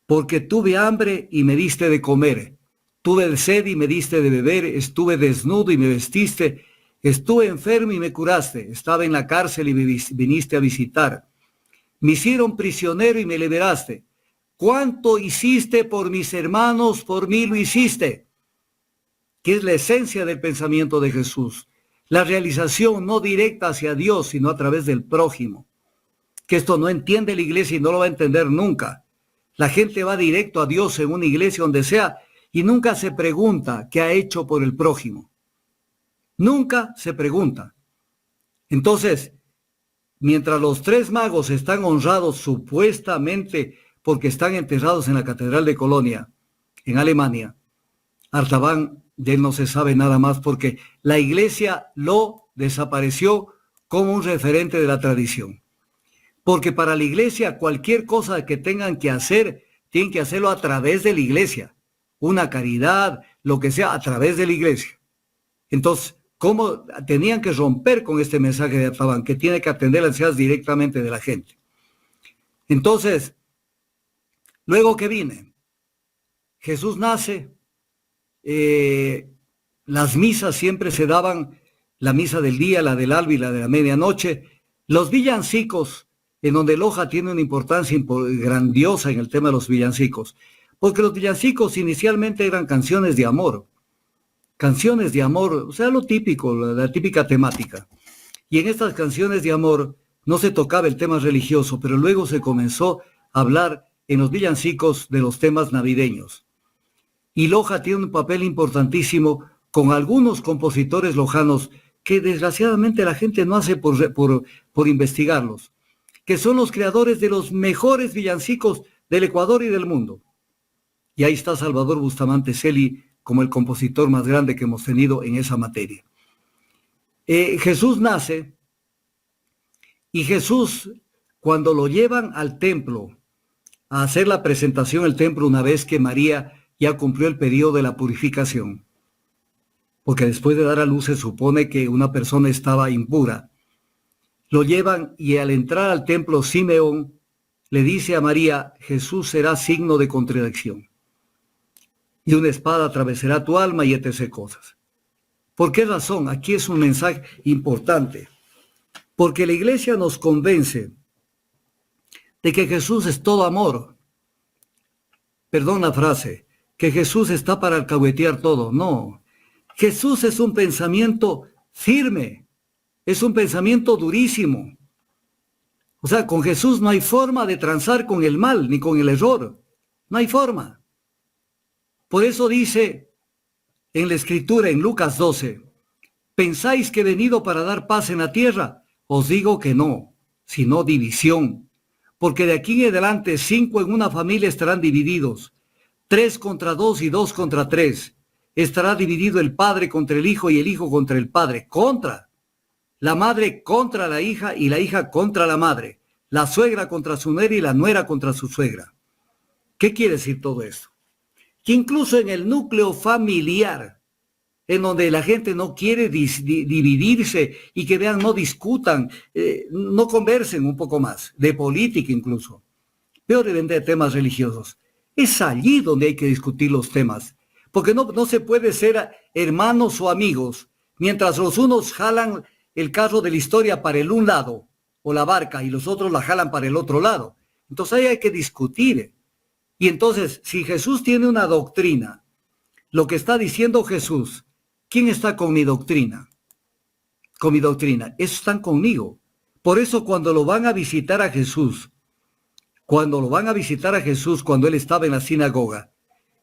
porque tuve hambre y me diste de comer, tuve sed y me diste de beber, estuve desnudo y me vestiste, estuve enfermo y me curaste, estaba en la cárcel y me viniste a visitar, me hicieron prisionero y me liberaste. ¿Cuánto hiciste por mis hermanos? Por mí lo hiciste. Que es la esencia del pensamiento de Jesús. La realización no directa hacia Dios, sino a través del prójimo. Que esto no entiende la iglesia y no lo va a entender nunca. La gente va directo a Dios en una iglesia, donde sea, y nunca se pregunta qué ha hecho por el prójimo. Nunca se pregunta. Entonces, mientras los 3 magos están honrados supuestamente porque están enterrados en la Catedral de Colonia, en Alemania, Artaban, de él no se sabe nada más porque la iglesia lo desapareció como un referente de la tradición. Porque para la iglesia cualquier cosa que tengan que hacer, tienen que hacerlo a través de la iglesia. Una caridad, lo que sea, a través de la iglesia. Entonces, ¿cómo tenían que romper con este mensaje de Artaban, que tiene que atender las necesidades directamente de la gente? Entonces, luego que viene, Jesús nace, las misas siempre se daban, la misa del día, la del alba y la de la medianoche, los villancicos, en donde Loja tiene una importancia grandiosa en el tema de los villancicos, porque los villancicos inicialmente eran canciones de amor, o sea, lo típico, la típica temática. Y en estas canciones de amor no se tocaba el tema religioso, pero luego se comenzó a hablar en los villancicos de los temas navideños. Y Loja tiene un papel importantísimo con algunos compositores lojanos que desgraciadamente la gente no hace por investigarlos, que son los creadores de los mejores villancicos del Ecuador y del mundo. Y ahí está Salvador Bustamante Celi como el compositor más grande que hemos tenido en esa materia. Jesús nace, y Jesús, cuando lo llevan al templo a hacer la presentación al templo, una vez que María ya cumplió el periodo de la purificación, porque después de dar a luz se supone que una persona estaba impura, lo llevan, y al entrar al templo, Simeón le dice a María: Jesús será signo de contradicción, y una espada atravesará tu alma, y etc. cosas. ¿Por qué razón? Aquí es un mensaje importante, porque la iglesia nos convence de que Jesús es todo amor. Perdón la frase, que Jesús está para alcahuetear todo. No, Jesús es un pensamiento firme, es un pensamiento durísimo. O sea, con Jesús no hay forma de transar con el mal ni con el error. No hay forma. Por eso dice en la Escritura, en Lucas 12, ¿pensáis que he venido para dar paz en la tierra? Os digo que no, sino división. Porque de aquí en adelante 5 en una familia estarán divididos, 3 contra 2 y 2 contra 3. Estará dividido el padre contra el hijo y el hijo contra el padre. Contra. La madre contra la hija y la hija contra la madre. La suegra contra su nuera y la nuera contra su suegra. ¿Qué quiere decir todo esto? Que incluso en el núcleo familiar, en donde la gente no quiere dividirse y que vean, no discutan, no conversen un poco más, de política incluso, peor de temas religiosos. Es allí donde hay que discutir los temas, porque no se puede ser hermanos o amigos, mientras los unos jalan el carro de la historia para el un lado, o la barca, y los otros la jalan para el otro lado. Entonces ahí hay que discutir. Y entonces, si Jesús tiene una doctrina, lo que está diciendo Jesús, ¿quién está con mi doctrina? Con mi doctrina, esos están conmigo. Por eso cuando lo van a visitar a Jesús, cuando él estaba en la sinagoga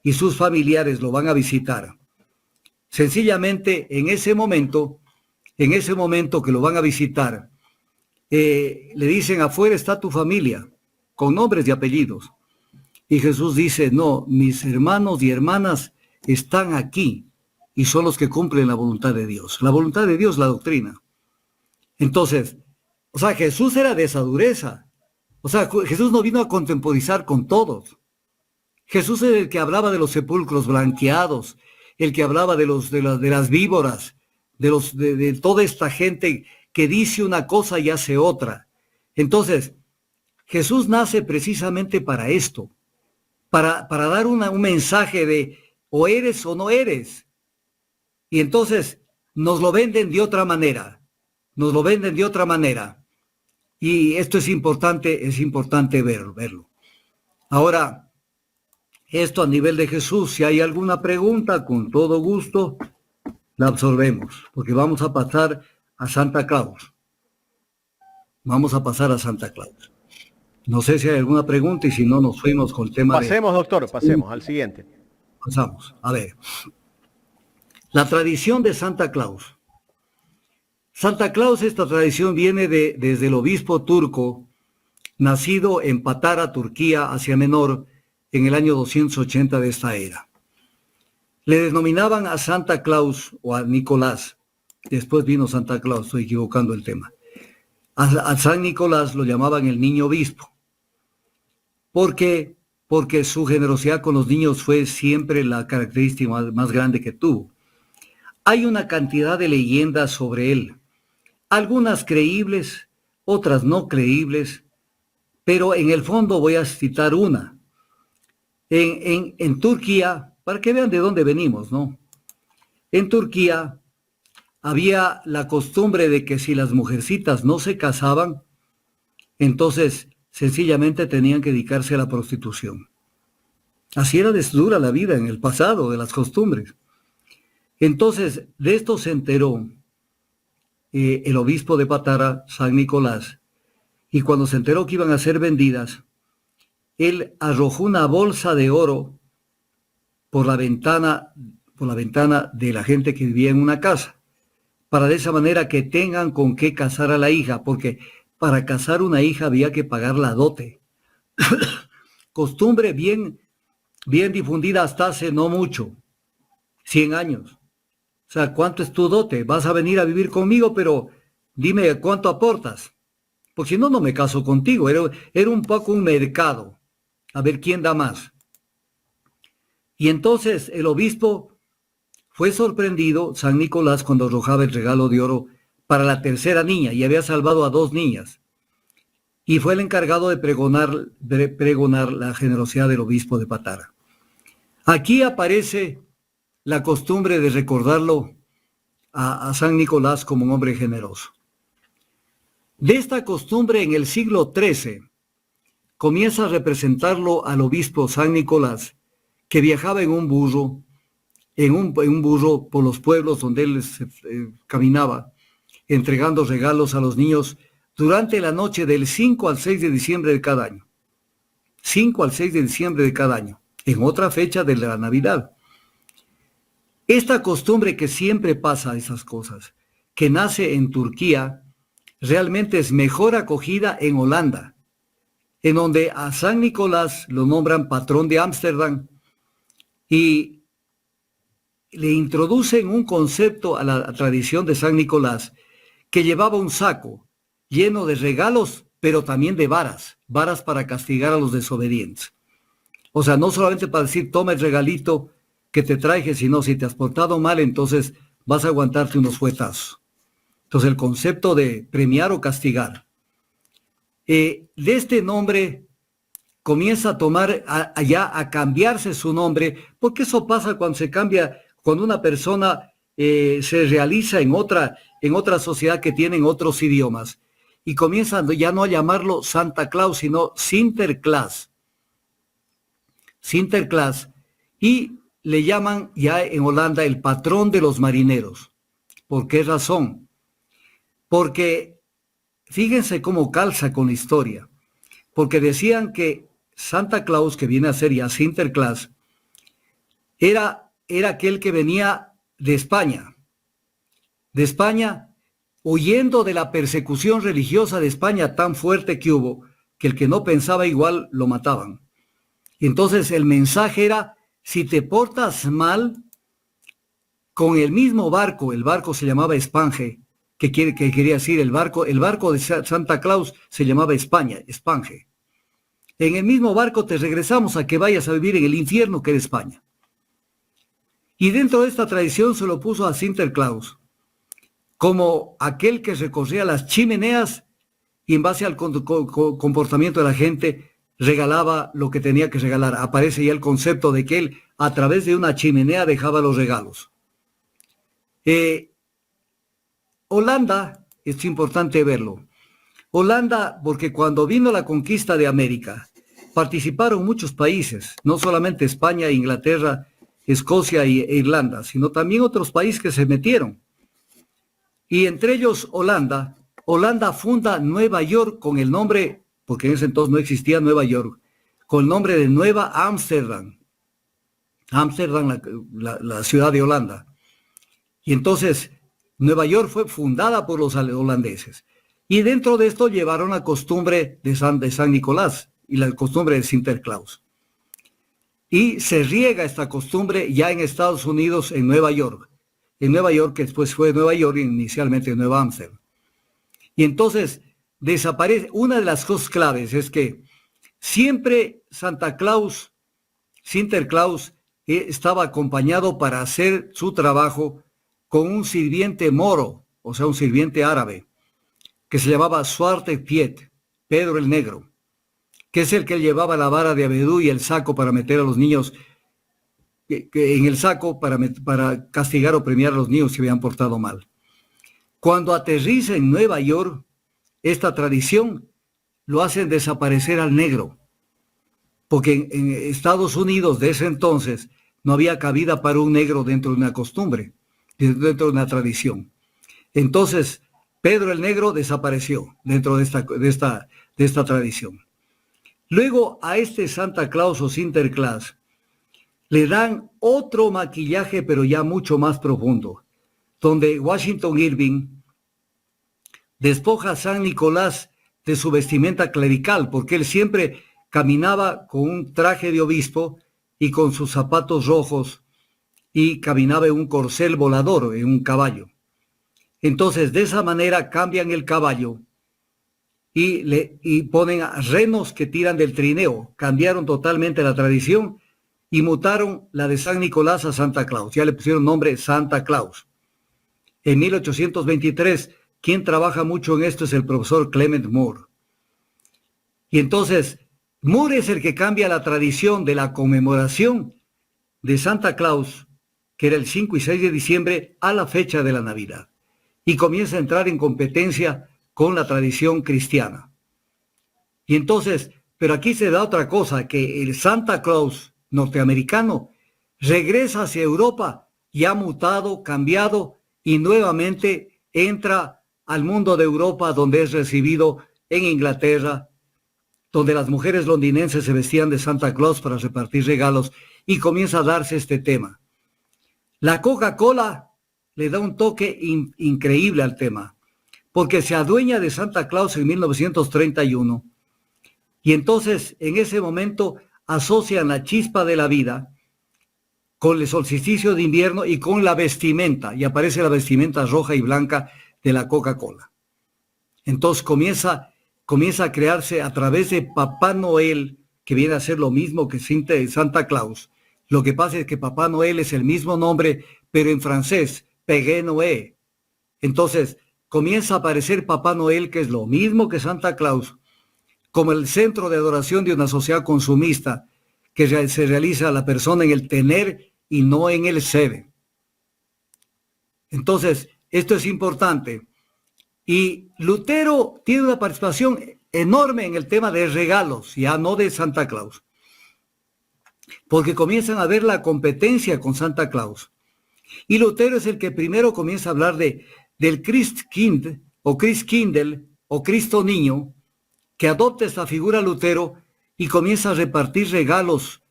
y sus familiares lo van a visitar, sencillamente en ese momento que lo van a visitar, le dicen: afuera está tu familia, con nombres y apellidos. Y Jesús dice: no, mis hermanos y hermanas están aquí y son los que cumplen la voluntad de Dios. La voluntad de Dios, la doctrina. Entonces, o sea, Jesús era de esa dureza. O sea, Jesús no vino a contemporizar con todos. Jesús es el que hablaba de los sepulcros blanqueados, el que hablaba de las víboras, de toda esta gente que dice una cosa y hace otra. Entonces, Jesús nace precisamente para esto, para dar un mensaje de o eres o no eres. Y entonces nos lo venden de otra manera, Y esto es importante verlo. Ahora, esto a nivel de Jesús, si hay alguna pregunta, con todo gusto la absorbemos, porque vamos a pasar a Santa Claus. No sé si hay alguna pregunta y si no nos fuimos con el tema. Pasemos al siguiente. Pasamos. A ver. La tradición de Santa Claus. Santa Claus, esta tradición viene desde el obispo turco, nacido en Patara, Turquía, Asia Menor, en el año 280 de esta era. Le denominaban a Santa Claus o a Nicolás. Después vino Santa Claus, estoy equivocando el tema. A San Nicolás lo llamaban el niño obispo. ¿Por qué? Porque su generosidad con los niños fue siempre la característica más grande que tuvo. Hay una cantidad de leyendas sobre él, algunas creíbles, otras no creíbles, pero en el fondo voy a citar una. En Turquía, para que vean de dónde venimos, ¿no? En Turquía había la costumbre de que si las mujercitas no se casaban, entonces sencillamente tenían que dedicarse a la prostitución. Así era de dura la vida en el pasado, de las costumbres. Entonces, de esto se enteró el obispo de Patara, San Nicolás, y cuando se enteró que iban a ser vendidas, él arrojó una bolsa de oro por la ventana de la gente que vivía en una casa, para de esa manera que tengan con qué casar a la hija, porque para casar una hija había que pagar la dote. Costumbre bien difundida hasta hace no mucho, 100 años. O sea, ¿cuánto es tu dote? Vas a venir a vivir conmigo, pero dime cuánto aportas. Porque si no, no me caso contigo. Era un poco un mercado, a ver quién da más. Y entonces el obispo fue sorprendido, San Nicolás, cuando arrojaba el regalo de oro para la tercera niña, y había salvado a 2 niñas. Y fue el encargado de pregonar la generosidad del obispo de Patara. Aquí aparece la costumbre de recordarlo a San Nicolás como un hombre generoso. De esta costumbre, en el siglo XIII, comienza a representarlo al obispo San Nicolás, que viajaba en un burro, por los pueblos donde él caminaba, entregando regalos a los niños durante la noche del 5 al 6 de diciembre de cada año. 5 al 6 de diciembre de cada año, en otra fecha de la Navidad. Esta costumbre que siempre pasa esas cosas, que nace en Turquía, realmente es mejor acogida en Holanda, en donde a San Nicolás lo nombran patrón de Ámsterdam y le introducen un concepto a la tradición de San Nicolás, que llevaba un saco lleno de regalos, pero también de varas para castigar a los desobedientes. O sea, no solamente para decir, toma el regalito que te traje, sino si te has portado mal, entonces vas a aguantarte unos fuetazos. Entonces el concepto de premiar o castigar. De este nombre comienza a tomar, a cambiarse su nombre, porque eso pasa cuando se cambia, cuando una persona se realiza en otra sociedad que tienen otros idiomas, y comienzan ya no a llamarlo Santa Claus, sino Sinterklaas. Sinterklaas, y le llaman ya en Holanda el patrón de los marineros. ¿Por qué razón? Porque fíjense cómo calza con la historia, porque decían que Santa Claus, que viene a ser ya Sinterklaas, era aquel que venía de España, huyendo de la persecución religiosa de España tan fuerte que hubo, que el que no pensaba igual lo mataban. Y entonces el mensaje era, si te portas mal, con el mismo barco, el barco se llamaba Espange, que quería decir el barco de Santa Claus se llamaba España, Espange. En el mismo barco te regresamos a que vayas a vivir en el infierno que era España. Y dentro de esta tradición se lo puso a Sinterklaas, como aquel que recorría las chimeneas y en base al comportamiento de la gente regalaba lo que tenía que regalar. Aparece ya el concepto de que él a través de una chimenea dejaba los regalos. Holanda, es importante verlo. Holanda, porque cuando vino la conquista de América, participaron muchos países, no solamente España, Inglaterra, Escocia e Irlanda, sino también otros países que se metieron. Y entre ellos Holanda. Holanda funda Nueva York con el nombre, porque en ese entonces no existía Nueva York, con el nombre de Nueva Ámsterdam. Ámsterdam, la ciudad de Holanda. Y entonces Nueva York fue fundada por los holandeses. Y dentro de esto llevaron la costumbre de San Nicolás y la costumbre de Sinterklaas. Y se riega esta costumbre ya en Estados Unidos, en Nueva York. En Nueva York, que después fue Nueva York, inicialmente Nueva Ámsterdam. Y entonces desaparece. Una de las cosas claves es que siempre Sinterklaas, estaba acompañado para hacer su trabajo con un sirviente moro, o sea, un sirviente árabe, que se llamaba Zwarte Piet, Pedro el Negro, que es el que llevaba la vara de abedú y el saco para meter a los niños en el saco para castigar o premiar a los niños que habían portado mal. Cuando aterriza en Nueva York, esta tradición lo hacen desaparecer al negro, porque en Estados Unidos de ese entonces no había cabida para un negro dentro de una costumbre, dentro de una tradición. Entonces, Pedro el Negro desapareció dentro de esta tradición. Luego a este Santa Claus o Sinterklaas le dan otro maquillaje, pero ya mucho más profundo, donde Washington Irving despoja a San Nicolás de su vestimenta clerical, porque él siempre caminaba con un traje de obispo y con sus zapatos rojos y caminaba en un corcel volador, en un caballo. Entonces, de esa manera cambian el caballo y ponen renos que tiran del trineo. Cambiaron totalmente la tradición y mutaron la de San Nicolás a Santa Claus. Ya le pusieron nombre Santa Claus. En 1823, quien trabaja mucho en esto es el profesor Clement Moore. Y entonces, Moore es el que cambia la tradición de la conmemoración de Santa Claus, que era el 5 y 6 de diciembre, a la fecha de la Navidad. Y comienza a entrar en competencia con la tradición cristiana. Y entonces, pero aquí se da otra cosa, que el Santa Claus norteamericano regresa hacia Europa y ha mutado, cambiado y nuevamente entra al mundo de Europa, donde es recibido en Inglaterra, donde las mujeres londinenses se vestían de Santa Claus para repartir regalos, y comienza a darse este tema. La Coca-Cola le da un toque increíble al tema, porque se adueña de Santa Claus en 1931, y entonces en ese momento asocian la chispa de la vida con el solsticio de invierno y con la vestimenta, y aparece la vestimenta roja y blanca de la Coca-Cola. Entonces comienza a crearse a través de Papá Noel, que viene a ser lo mismo que Santa Claus. Lo que pasa es que Papá Noel es el mismo nombre, pero en francés, Père Noël. Entonces comienza a aparecer Papá Noel, que es lo mismo que Santa Claus, como el centro de adoración de una sociedad consumista, que se realiza a la persona en el tener y no en el ser. Entonces, esto es importante. Y Lutero tiene una participación enorme en el tema de regalos, ya no de Santa Claus, porque comienzan a ver la competencia con Santa Claus. Y Lutero es el que primero comienza a hablar del Christkind o Christkindl, o Cristo Niño, que adopta esta figura Lutero y comienza a repartir regalos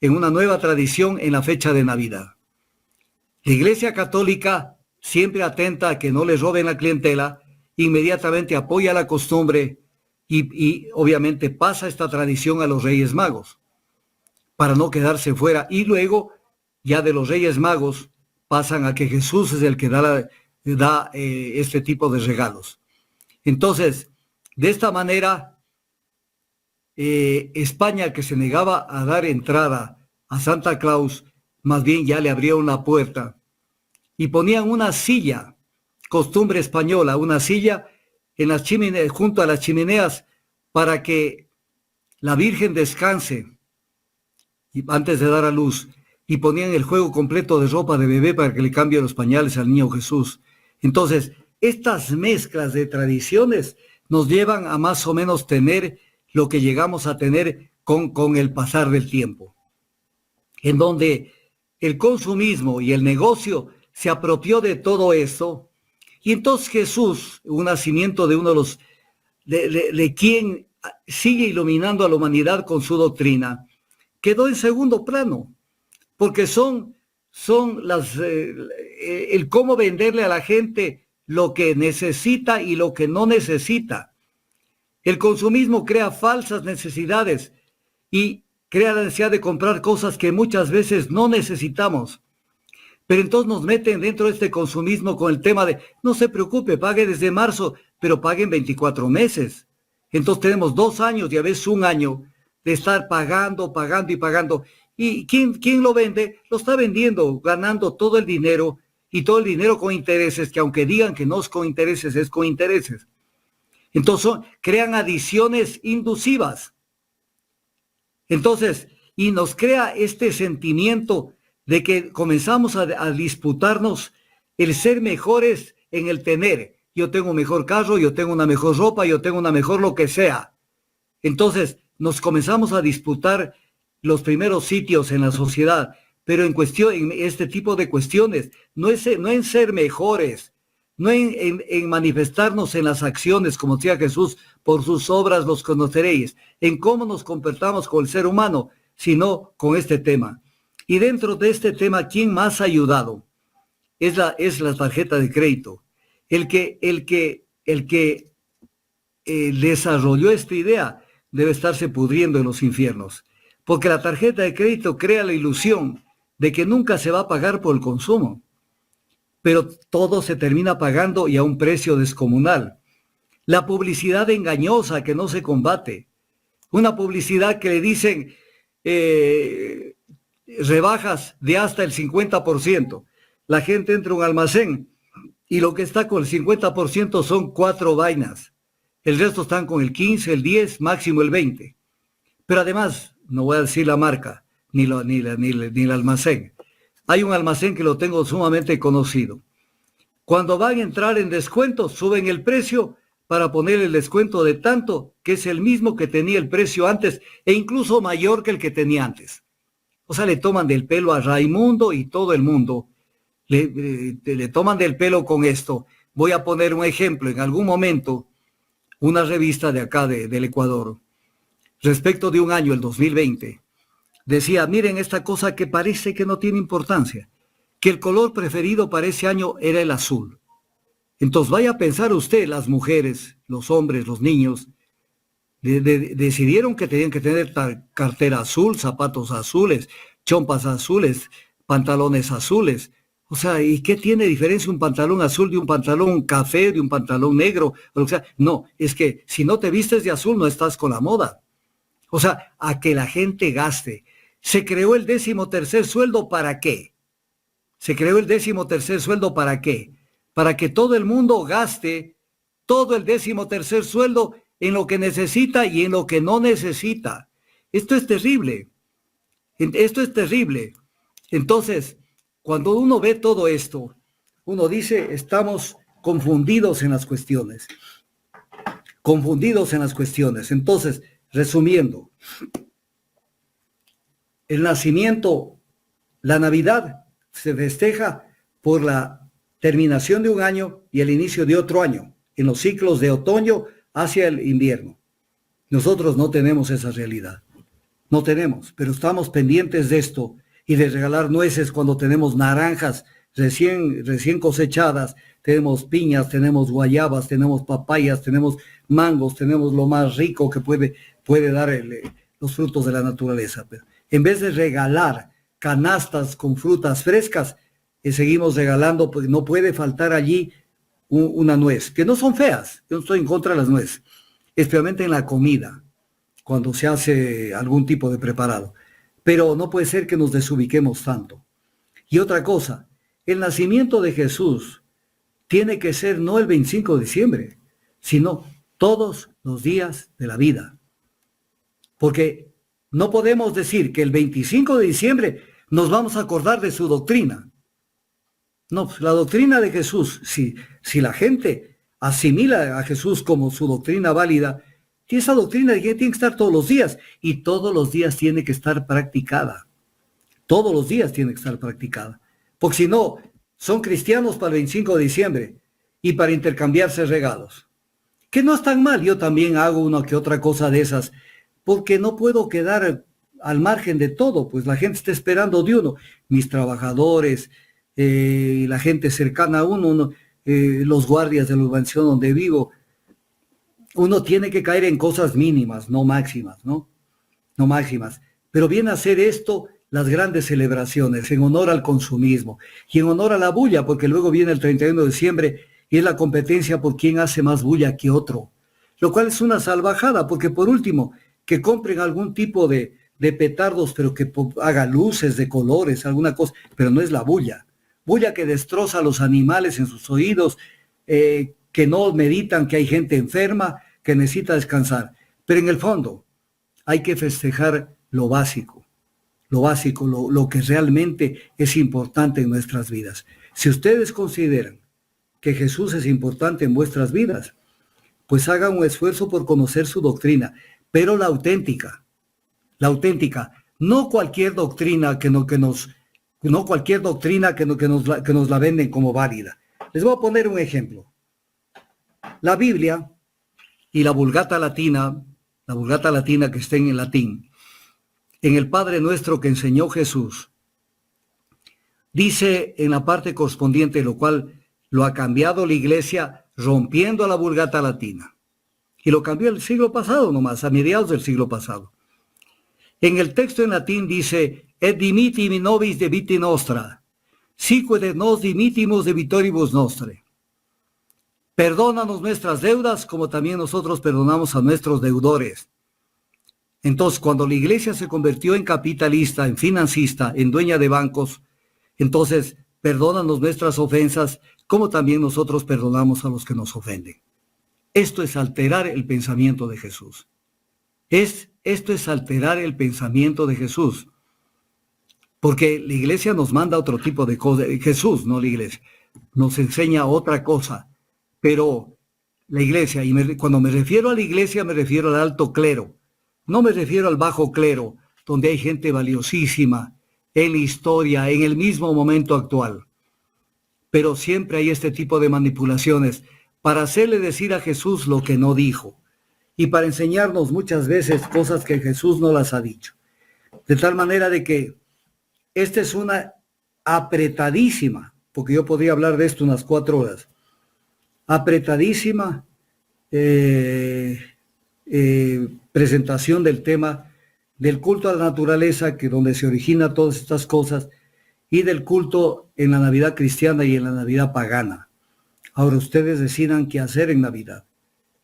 en una nueva tradición en la fecha de Navidad. La Iglesia Católica, siempre atenta a que no le roben la clientela, inmediatamente apoya la costumbre y obviamente pasa esta tradición a los Reyes Magos, para no quedarse fuera. Y luego, ya de los Reyes Magos, pasan a que Jesús es el que da este tipo de regalos. Entonces, de esta manera, España, que se negaba a dar entrada a Santa Claus, más bien ya le abrieron la puerta y ponían una silla, costumbre española, una silla en las chimeneas, junto a las chimeneas, para que la Virgen descanse antes de dar a luz, y ponían el juego completo de ropa de bebé para que le cambie los pañales al niño Jesús. Entonces, estas mezclas de tradiciones nos llevan a más o menos tener lo que llegamos a tener con el pasar del tiempo, en donde el consumismo y el negocio se apropió de todo esto, y entonces Jesús, un nacimiento de uno de los, de quien sigue iluminando a la humanidad con su doctrina, quedó en segundo plano, porque son el cómo venderle a la gente lo que necesita y lo que no necesita. El consumismo crea falsas necesidades y crea la necesidad de comprar cosas que muchas veces no necesitamos. Pero entonces nos meten dentro de este consumismo con el tema de, no se preocupe, pague desde marzo, pero pague en 24 meses. Entonces tenemos 2 años y a veces 1 año de estar pagando. ¿Y quién lo vende? Lo está vendiendo, ganando todo el dinero, y todo el dinero con intereses, que aunque digan que no es con intereses, es con intereses. Entonces crean adiciones inducivas. Entonces, y nos crea este sentimiento de que comenzamos a disputarnos el ser mejores en el tener. Yo tengo un mejor carro, yo tengo una mejor ropa, yo tengo una mejor lo que sea. Entonces, nos comenzamos a disputar los primeros sitios en la sociedad, pero en este tipo de cuestiones, no en ser mejores, no en manifestarnos en las acciones, como decía Jesús, por sus obras los conoceréis, en cómo nos comportamos con el ser humano, sino con este tema. Y dentro de este tema, ¿quién más ha ayudado? Es la tarjeta de crédito. El que desarrolló esta idea debe estarse pudriendo en los infiernos, porque la tarjeta de crédito crea la ilusión de que nunca se va a pagar por el consumo, pero todo se termina pagando y a un precio descomunal. La publicidad engañosa que no se combate, una publicidad que le dicen rebajas de hasta el 50%. La gente entra a un almacén y lo que está con el 50% son 4 vainas. El resto están con el 15, el 10, máximo el 20. Pero además, no voy a decir la marca, ni el almacén. Hay un almacén que lo tengo sumamente conocido. Cuando van a entrar en descuento, suben el precio para poner el descuento de tanto, que es el mismo que tenía el precio antes, e incluso mayor que el que tenía antes. O sea, le toman del pelo a Raimundo y todo el mundo. Le toman del pelo con esto. Voy a poner un ejemplo. En algún momento, una revista de acá del Ecuador, respecto de un año, el 2020, decía, miren esta cosa que parece que no tiene importancia, que el color preferido para ese año era el azul. Entonces vaya a pensar usted, las mujeres, los hombres, los niños, decidieron que tenían que tener cartera azul, zapatos azules, chompas azules, pantalones azules. O sea, ¿y qué tiene diferencia un pantalón azul de un pantalón café, de un pantalón negro? O sea, no, es que si no te vistes de azul no estás con la moda. O sea, a que la gente gaste. ¿Se creó el 13º sueldo para qué? ¿Se creó el 13º sueldo para qué? Para que todo el mundo gaste todo el 13º sueldo en lo que necesita y en lo que no necesita. Esto es terrible. Esto es terrible. Entonces, cuando uno ve todo esto, uno dice, estamos confundidos en las cuestiones. Confundidos en las cuestiones. Entonces, resumiendo, el nacimiento, la Navidad, se festeja por la terminación de un año y el inicio de otro año, en los ciclos de otoño hacia el invierno. Nosotros no tenemos esa realidad. No tenemos, pero estamos pendientes de esto y de regalar nueces cuando tenemos naranjas recién cosechadas, tenemos piñas, tenemos guayabas, tenemos papayas, tenemos mangos, tenemos lo más rico que puede dar los frutos de la naturaleza. Pero en vez de regalar canastas con frutas frescas, seguimos regalando, porque no puede faltar allí una nuez, que no son feas, yo no estoy en contra de las nueces, especialmente en la comida, cuando se hace algún tipo de preparado. Pero no puede ser que nos desubiquemos tanto. Y otra cosa, el nacimiento de Jesús tiene que ser no el 25 de diciembre, sino todos los días de la vida. Porque no podemos decir que el 25 de diciembre nos vamos a acordar de su doctrina. No, la doctrina de Jesús, si la gente asimila a Jesús como su doctrina válida, esa doctrina tiene que estar todos los días y todos los días tiene que estar practicada. Todos los días tiene que estar practicada. Porque si no, son cristianos para el 25 de diciembre y para intercambiarse regalos. Que no es tan mal, yo también hago una que otra cosa de esas, porque no puedo quedar al margen de todo, pues la gente está esperando de uno. Mis trabajadores, la gente cercana a uno, los guardias de la urbanización donde vivo. Uno tiene que caer en cosas mínimas, no máximas, ¿no? No máximas. Pero viene a ser esto las grandes celebraciones en honor al consumismo y en honor a la bulla, porque luego viene el 31 de diciembre y es la competencia por quién hace más bulla que otro. Lo cual es una salvajada, porque por último, que compren algún tipo de petardos, pero que haga luces de colores, alguna cosa, pero no es la bulla. Bulla que destroza a los animales en sus oídos, que no meditan que hay gente enferma, que necesita descansar. Pero en el fondo hay que festejar lo básico, lo que realmente es importante en nuestras vidas. Si ustedes consideran que Jesús es importante en vuestras vidas, pues hagan un esfuerzo por conocer su doctrina, pero la auténtica, no cualquier doctrina que nos la venden como válida. Les voy a poner un ejemplo. La Biblia y la Vulgata Latina que está en latín, en el Padre Nuestro que enseñó Jesús, dice en la parte correspondiente, lo cual lo ha cambiado la Iglesia rompiendo a la Vulgata Latina. Y lo cambió el siglo pasado nomás, a mediados del siglo pasado. En el texto en latín dice, et dimittimi nobis de viti nostra, sique de nos dimittimus de vitoribus nostre. Perdónanos nuestras deudas como también nosotros perdonamos a nuestros deudores. Entonces, cuando la iglesia se convirtió en capitalista, en financista, en dueña de bancos, entonces perdónanos nuestras ofensas como también nosotros perdonamos a los que nos ofenden. Esto es alterar el pensamiento de Jesús. Esto es alterar el pensamiento de Jesús. Porque la iglesia nos manda otro tipo de cosas. Jesús, no la iglesia, nos enseña otra cosa. Pero la iglesia, cuando me refiero a la iglesia me refiero al alto clero. No me refiero al bajo clero, donde hay gente valiosísima en la historia, en el mismo momento actual. Pero siempre hay este tipo de manipulaciones para hacerle decir a Jesús lo que no dijo y para enseñarnos muchas veces cosas que Jesús no las ha dicho. De tal manera de que esta es una apretadísima, porque yo podría hablar de esto unas 4 horas, apretadísima presentación del tema del culto a la naturaleza, que donde se origina todas estas cosas, y del culto en la Navidad cristiana y en la Navidad pagana. Ahora ustedes decidan qué hacer en Navidad.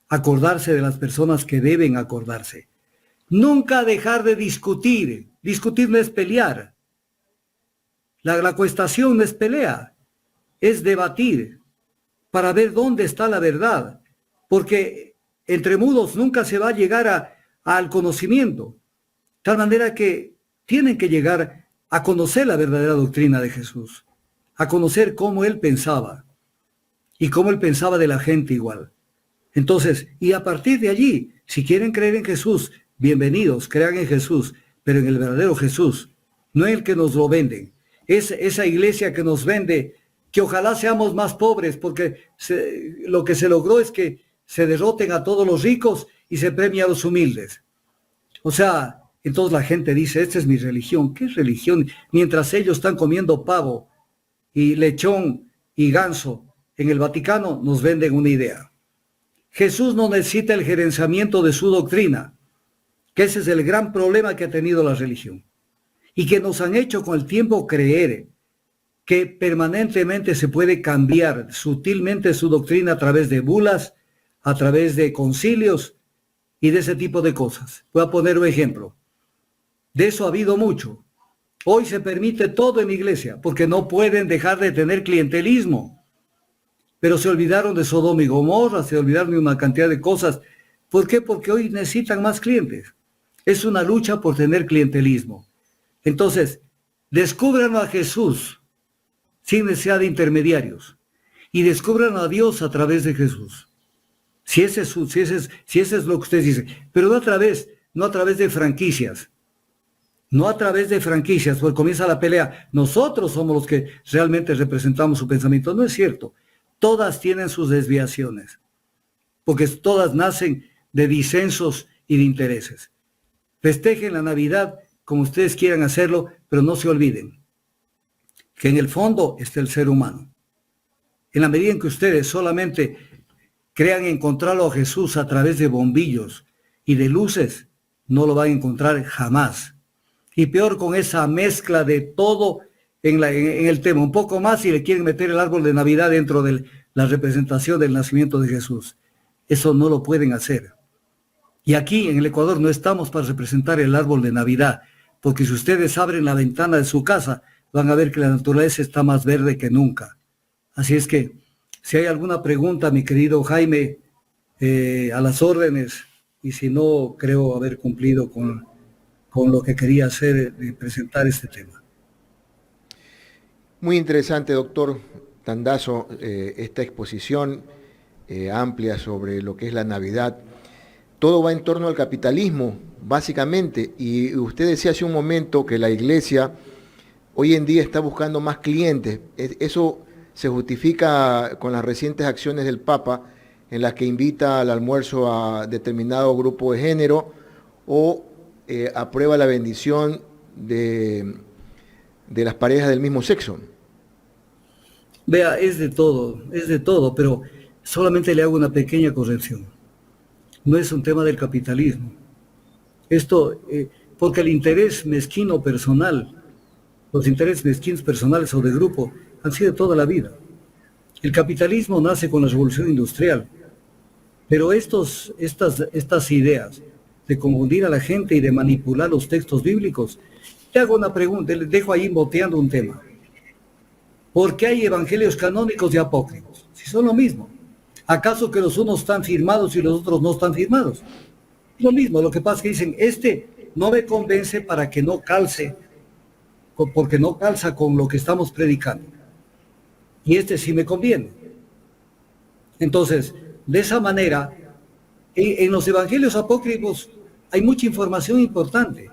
Acordarse de las personas que deben acordarse. Nunca dejar de discutir. Discutir no es pelear. La cuestión no es pelea, es debatir para ver dónde está la verdad. Porque entre mudos nunca se va a llegar al conocimiento. De tal manera que tienen que llegar a conocer la verdadera doctrina de Jesús, a conocer cómo él pensaba y cómo él pensaba de la gente igual. Entonces, y a partir de allí, si quieren creer en Jesús, bienvenidos, crean en Jesús, pero en el verdadero Jesús, no en el que nos lo venden. Es esa iglesia que nos vende, que ojalá seamos más pobres, porque lo que se logró es que se derroten a todos los ricos y se premia a los humildes. O sea, entonces la gente dice, esta es mi religión. ¿Qué religión? Mientras ellos están comiendo pavo y lechón y ganso en el Vaticano, nos venden una idea. Jesús no necesita el gerenciamiento de su doctrina, que ese es el gran problema que ha tenido la religión, y que nos han hecho con el tiempo creer que permanentemente se puede cambiar sutilmente su doctrina a través de bulas, a través de concilios y de ese tipo de cosas. Voy a poner un ejemplo. De eso ha habido mucho. Hoy se permite todo en la iglesia porque no pueden dejar de tener clientelismo. Pero se olvidaron de Sodoma y Gomorra, se olvidaron de una cantidad de cosas. ¿Por qué? Porque hoy necesitan más clientes. Es una lucha por tener clientelismo. Entonces, descubran a Jesús sin necesidad de intermediarios y descubran a Dios a través de Jesús. Si ese es lo que ustedes dicen, pero no a través de franquicias. No a través de franquicias, porque comienza la pelea. Nosotros somos los que realmente representamos su pensamiento. No es cierto. Todas tienen sus desviaciones, porque todas nacen de disensos y de intereses. Festejen la Navidad como ustedes quieran hacerlo, pero no se olviden que en el fondo está el ser humano. En la medida en que ustedes solamente crean encontrarlo a Jesús a través de bombillos y de luces, no lo van a encontrar jamás. Y peor con esa mezcla de todo en el tema. Un poco más si le quieren meter el árbol de Navidad dentro de la representación del nacimiento de Jesús. Eso no lo pueden hacer. Y aquí en el Ecuador no estamos para representar el árbol de Navidad, porque si ustedes abren la ventana de su casa, van a ver que la naturaleza está más verde que nunca. Así es que, si hay alguna pregunta, mi querido Jaime, a las órdenes, y si no, creo haber cumplido con lo que quería hacer, presentar este tema. Muy interesante, doctor Tandazo, esta exposición amplia sobre lo que es la Navidad. Todo va en torno al capitalismo, básicamente, y usted decía hace un momento que la iglesia hoy en día está buscando más clientes. Eso se justifica con las recientes acciones del Papa, en las que invita al almuerzo a determinado grupo de género o aprueba la bendición de las parejas del mismo sexo. Vea, es de todo, pero solamente le hago una pequeña corrección. No es un tema del capitalismo. Esto, porque el interés mezquino personal, los intereses mezquinos personales o de grupo, han sido toda la vida. El capitalismo nace con la revolución industrial, pero estas ideas de confundir a la gente y de manipular los textos bíblicos, te hago una pregunta, les dejo ahí boteando un tema. ¿Por qué hay evangelios canónicos y apócrifos? Si son lo mismo. ¿Acaso que los unos están firmados y los otros no están firmados? Lo mismo, lo que pasa es que dicen, este no me convence para que no calce, porque no calza con lo que estamos predicando. Y este sí me conviene. Entonces, de esa manera, en los evangelios apócrifos hay mucha información importante,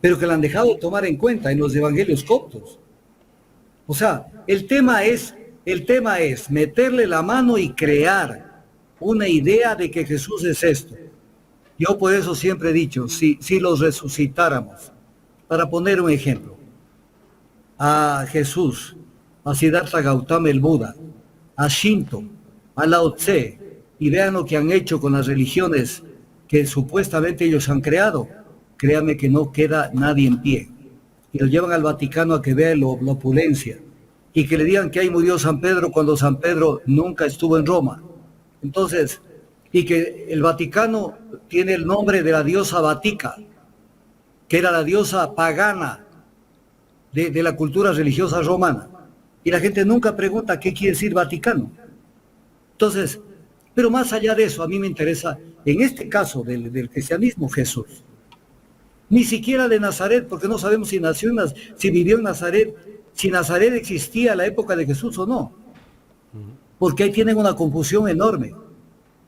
pero que la han dejado de tomar en cuenta en los evangelios coptos. O sea, el tema es meterle la mano y crear una idea de que Jesús es esto. Yo por eso siempre he dicho, si los resucitáramos, para poner un ejemplo, a Jesús, a Siddhartha Gautama el Buda, a Shinto, a Lao Tse, y vean lo que han hecho con las religiones que supuestamente ellos han creado, créanme que no queda nadie en pie. Y lo llevan al Vaticano a que vea la opulencia, y que le digan que ahí murió San Pedro cuando San Pedro nunca estuvo en Roma. Entonces, y que el Vaticano tiene el nombre de la diosa Vatica, que era la diosa pagana de la cultura religiosa romana. Y la gente nunca pregunta qué quiere decir Vaticano. Entonces, pero más allá de eso, a mí me interesa, en este caso del cristianismo, Jesús. Ni siquiera de Nazaret, porque no sabemos si vivió en Nazaret, si Nazaret existía a la época de Jesús o no. Porque ahí tienen una confusión enorme.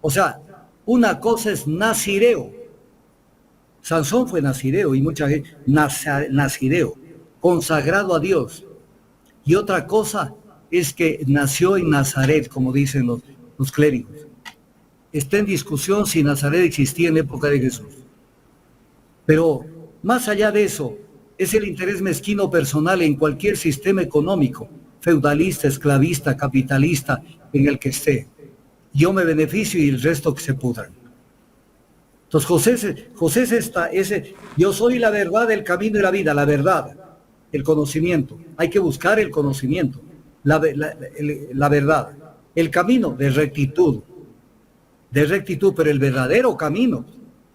O sea, una cosa es nazireo. Sansón fue nazireo y mucha gente, nazireo, consagrado a Dios. Y otra cosa es que nació en Nazaret, como dicen los clérigos. está en discusión si Nazaret existía en la época de Jesús. Pero más allá de eso, es el interés mezquino personal en cualquier sistema económico, feudalista, esclavista, capitalista, en el que esté. Yo me beneficio y el resto que se pudran. Entonces José es ese, yo soy la verdad, el camino y la vida, la verdad, el conocimiento. Hay que buscar el conocimiento, la verdad, el camino de rectitud, pero el verdadero camino,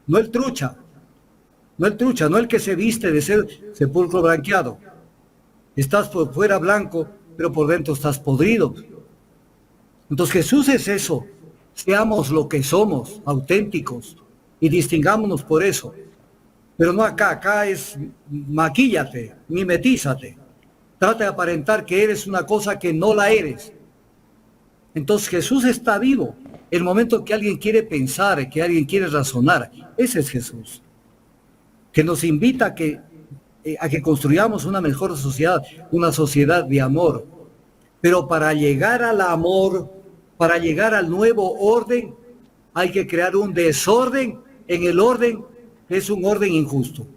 no el trucha, no el que se viste de ser sepulcro blanqueado. Estás por fuera blanco, pero por dentro estás podrido. Entonces Jesús es eso, seamos lo que somos, auténticos, y distingámonos por eso. Pero no acá es maquíllate, mimetízate. Trata de aparentar que eres una cosa que no la eres. Entonces Jesús está vivo. El momento que alguien quiere pensar, que alguien quiere razonar, ese es Jesús. Que nos invita a que construyamos una mejor sociedad, una sociedad de amor. Pero para llegar al amor, para llegar al nuevo orden, hay que crear un desorden en el orden, es un orden injusto.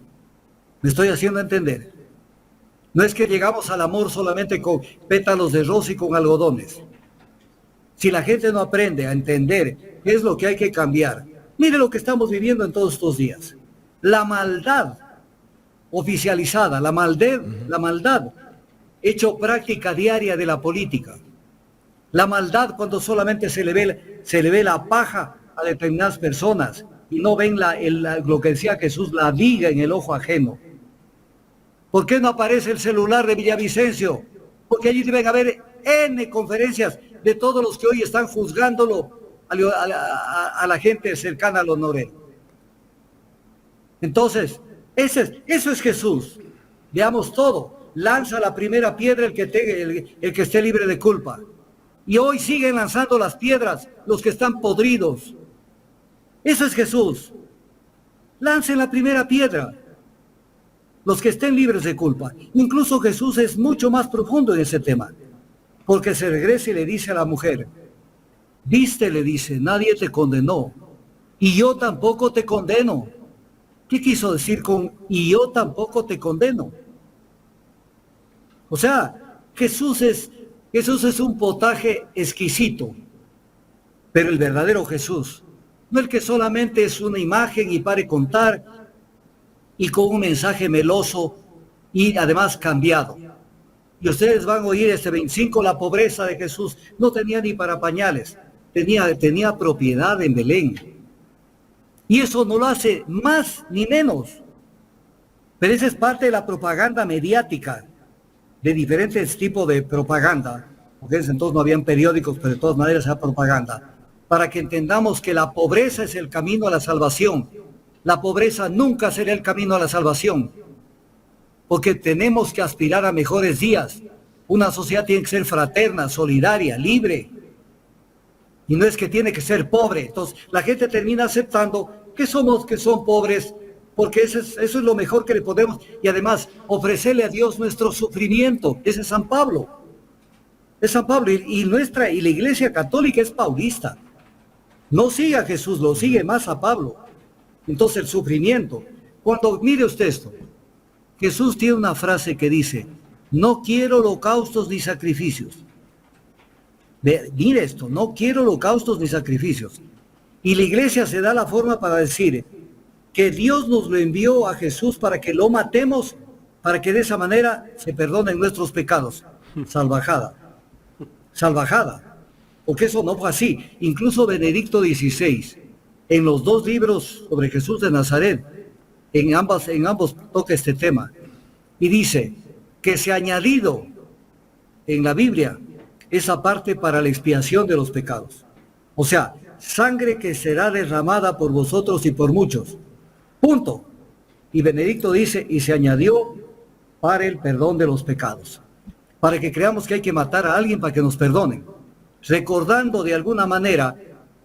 ¿Me estoy haciendo entender? No es que llegamos al amor solamente con pétalos de rosa y con algodones. Si la gente no aprende a entender qué es lo que hay que cambiar, mire lo que estamos viviendo en todos estos días. La maldad oficializada, la maldad hecho práctica diaria de la política. La maldad cuando solamente se le ve la paja a determinadas personas y no ven lo que decía Jesús, la viga en el ojo ajeno. ¿Por qué no aparece el celular de Villavicencio? Porque allí deben haber N conferencias de todos los que hoy están juzgándolo a la gente cercana al honorero. Entonces, eso es Jesús. Veamos todo. Lanza la primera piedra el que esté libre de culpa. Y hoy siguen lanzando las piedras los que están podridos. Eso es Jesús. Lancen la primera piedra los que estén libres de culpa. Incluso Jesús es mucho más profundo en ese tema, porque se regresa y le dice a la mujer, viste, le dice, nadie te condenó y yo tampoco te condeno. ¿Qué quiso decir con y yo tampoco te condeno? O sea, Jesús es un potaje exquisito, pero el verdadero Jesús, no el que solamente es una imagen y pare contar y con un mensaje meloso y además cambiado. Y ustedes van a oír este 25, la pobreza de Jesús, no tenía ni para pañales, tenía propiedad en Belén. Y eso no lo hace más ni menos. Pero esa es parte de la propaganda mediática, de diferentes tipos de propaganda, porque entonces no habían periódicos, pero de todas maneras era propaganda, para que entendamos que la pobreza es el camino a la salvación. La pobreza nunca será el camino a la salvación, porque tenemos que aspirar a mejores días. Una sociedad tiene que ser fraterna, solidaria, libre, y no es que tiene que ser pobre. Entonces la gente termina aceptando que son pobres, porque eso es lo mejor que le podemos, y además ofrecerle a Dios nuestro sufrimiento. Ese es San Pablo. Es San Pablo, y la Iglesia Católica es paulista. No sigue a Jesús, lo sigue más a Pablo. Entonces el sufrimiento, mire usted esto, Jesús tiene una frase que dice, no quiero holocaustos ni sacrificios. Mire esto, no quiero holocaustos ni sacrificios. Y la iglesia se da la forma para decir que Dios nos lo envió a Jesús para que lo matemos, para que de esa manera se perdonen nuestros pecados. Salvajada. Porque eso no fue así. Incluso Benedicto XVI, en los 2 libros sobre Jesús de Nazaret, en ambos toca este tema. Y dice que se ha añadido en la Biblia esa parte para la expiación de los pecados. O sea, sangre que será derramada por vosotros y por muchos. Punto. Y Benedicto dice, y se añadió para el perdón de los pecados. Para que creamos que hay que matar a alguien para que nos perdonen. Recordando de alguna manera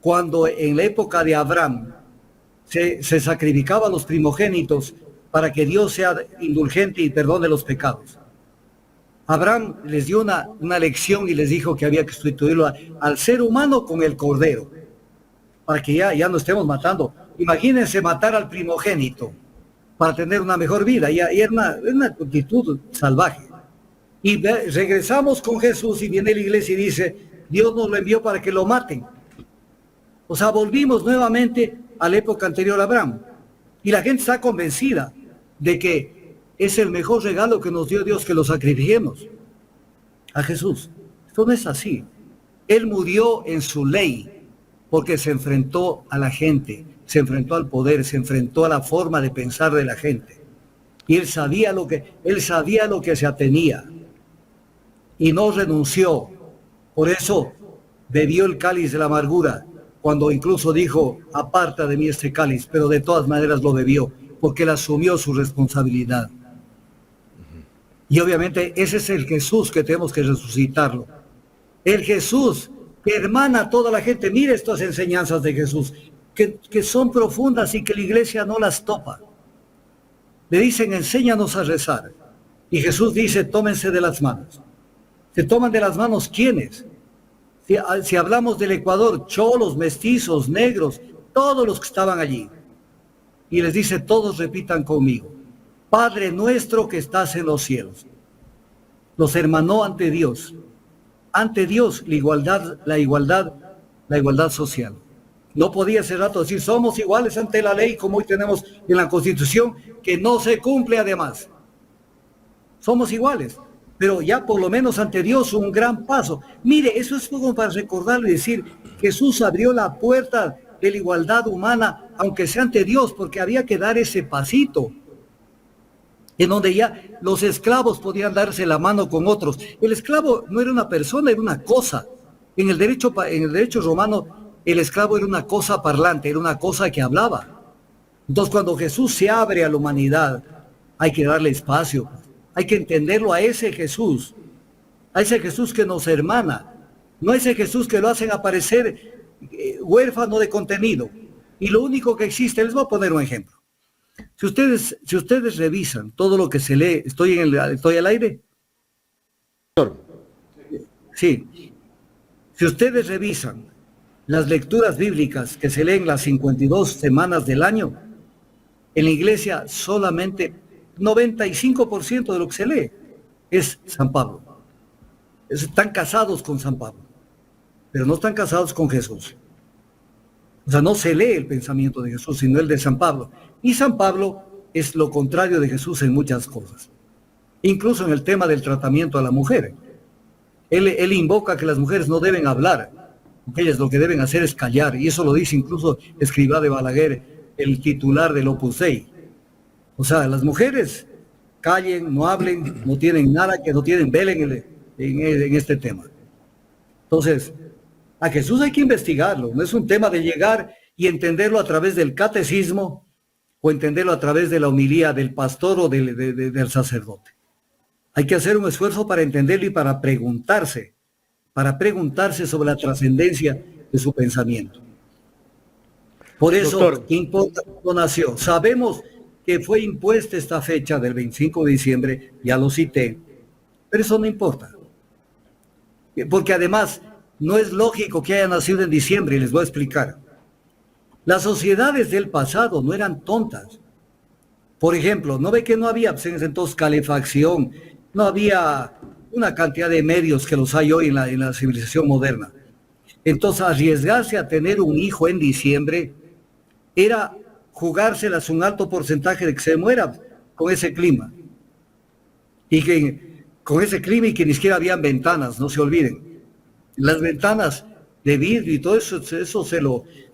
cuando en la época de Abraham se sacrificaban los primogénitos para que Dios sea indulgente y perdone los pecados. Abraham les dio una lección y les dijo que había que sustituirlo al ser humano con el cordero. para que ya no estemos matando. Imagínense matar al primogénito para tener una mejor vida, y era una actitud salvaje. Y regresamos con Jesús y viene la iglesia y dice, Dios nos lo envió para que lo maten. O sea, volvimos nuevamente a la época anterior a Abraham. Y la gente está convencida de que es el mejor regalo que nos dio Dios que lo sacrifiquemos a Jesús. Esto no es así. Él murió en su ley porque se enfrentó a la gente, se enfrentó al poder, se enfrentó a la forma de pensar de la gente. Y él sabía lo que se atenía y no renunció. Por eso bebió el cáliz de la amargura, cuando incluso dijo, aparta de mí este cáliz, pero de todas maneras lo bebió, porque él asumió su responsabilidad. Y obviamente ese es el Jesús que tenemos que resucitarlo. El Jesús que hermana a toda la gente. Mire estas enseñanzas de Jesús, que son profundas y que la iglesia no las topa. Le dicen, enséñanos a rezar. Y Jesús dice, tómense de las manos. ¿Se toman de las manos quiénes? Si hablamos del Ecuador, cholos, mestizos, negros, todos los que estaban allí. Y les dice, todos repitan conmigo, Padre nuestro que estás en los cielos. Los hermanó ante Dios. Ante Dios, la igualdad social. No podía ese rato decir, somos iguales ante la ley, como hoy tenemos en la Constitución, que no se cumple además. Somos iguales. Pero ya por lo menos ante Dios un gran paso. Mire, eso es como para recordarlo y decir, Jesús abrió la puerta de la igualdad humana, aunque sea ante Dios, porque había que dar ese pasito, en donde ya los esclavos podían darse la mano con otros. El esclavo no era una persona, era una cosa. En el derecho romano, el esclavo era una cosa parlante, era una cosa que hablaba. Entonces, cuando Jesús se abre a la humanidad, hay que darle espacio. Hay que entenderlo a ese Jesús que nos hermana, no a ese Jesús que lo hacen aparecer huérfano de contenido. Y lo único que existe, les voy a poner un ejemplo. Si ustedes revisan todo lo que se lee, ¿estoy al aire? Sí. Si ustedes revisan las lecturas bíblicas que se leen las 52 semanas del año, en la iglesia solamente 95% de lo que se lee es San Pablo. Están casados con San Pablo, pero no están casados con Jesús. O sea, no se lee el pensamiento de Jesús, sino el de San Pablo. Y San Pablo es lo contrario de Jesús en muchas cosas. Incluso en el tema del tratamiento a la mujer. Él invoca que las mujeres no deben hablar, porque ellas lo que deben hacer es callar. Y eso lo dice incluso Escrivá de Balaguer, el titular del Opus Dei. O sea, las mujeres callen, no hablen, no tienen nada, que no tienen vela en este tema. Entonces, a Jesús hay que investigarlo, no es un tema de llegar y entenderlo a través del catecismo o entenderlo a través de la homilía del pastor o del sacerdote. Hay que hacer un esfuerzo para entenderlo y para preguntarse sobre la trascendencia de su pensamiento. Por eso, Doctor, ¿qué importa cuándo nació? Sabemos que fue impuesta esta fecha del 25 de diciembre, ya lo cité, pero eso no importa. Porque además no es lógico que haya nacido en diciembre, y les voy a explicar. Las sociedades del pasado no eran tontas. Por ejemplo, ¿no ve que no había entonces calefacción? No había una cantidad de medios que los hay hoy en la civilización moderna. Entonces, arriesgarse a tener un hijo en diciembre era jugárselas un alto porcentaje de que se muera con ese clima. Y que ni siquiera habían ventanas, no se olviden. Las ventanas de vidrio y todo eso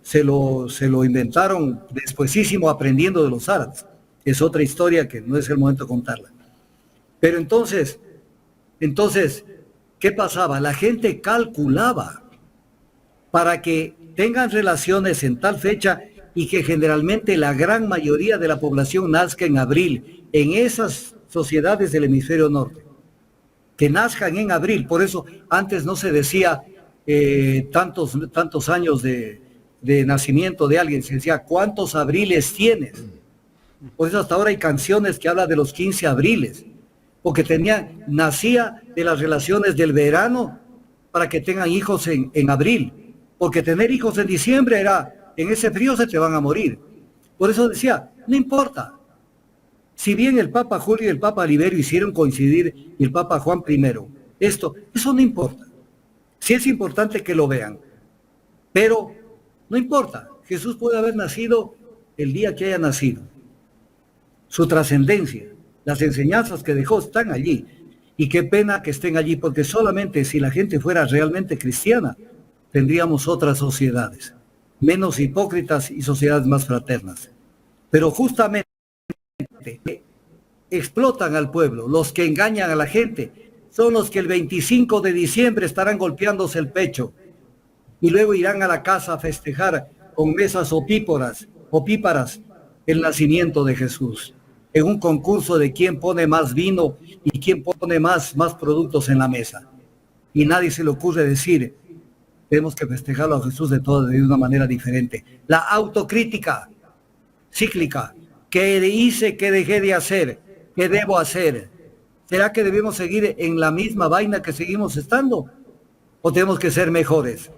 se lo inventaron despuesísimo aprendiendo de los árabes. Es otra historia que no es el momento de contarla. Pero entonces, ¿qué pasaba? La gente calculaba para que tengan relaciones en tal fecha y que generalmente la gran mayoría de la población nazca en abril, en esas sociedades del hemisferio norte, que nazcan en abril. Por eso antes no se decía tantos años de nacimiento de alguien, se decía cuántos abriles tienes. Por eso hasta ahora hay canciones que hablan de los 15 abriles, porque nacía de las relaciones del verano para que tengan hijos en abril, porque tener hijos en diciembre era en ese frío se te van a morir. Por eso decía, no importa. Si bien el Papa Julio y el Papa Liberio hicieron coincidir y el Papa Juan I, eso no importa. Sí es importante que lo vean, pero no importa. Jesús puede haber nacido el día que haya nacido. Su trascendencia, las enseñanzas que dejó están allí. Y qué pena que estén allí, porque solamente si la gente fuera realmente cristiana, tendríamos otras sociedades, menos hipócritas y sociedades más fraternas. Pero justamente explotan al pueblo, los que engañan a la gente, son los que el 25 de diciembre estarán golpeándose el pecho y luego irán a la casa a festejar con mesas opíparas el nacimiento de Jesús, en un concurso de quién pone más vino y quién pone más productos en la mesa. Y nadie se le ocurre decir, tenemos que festejarlo a Jesús de una manera diferente. La autocrítica cíclica, ¿qué hice, qué dejé de hacer, qué debo hacer? ¿Será que debemos seguir en la misma vaina que seguimos estando? ¿O tenemos que ser mejores?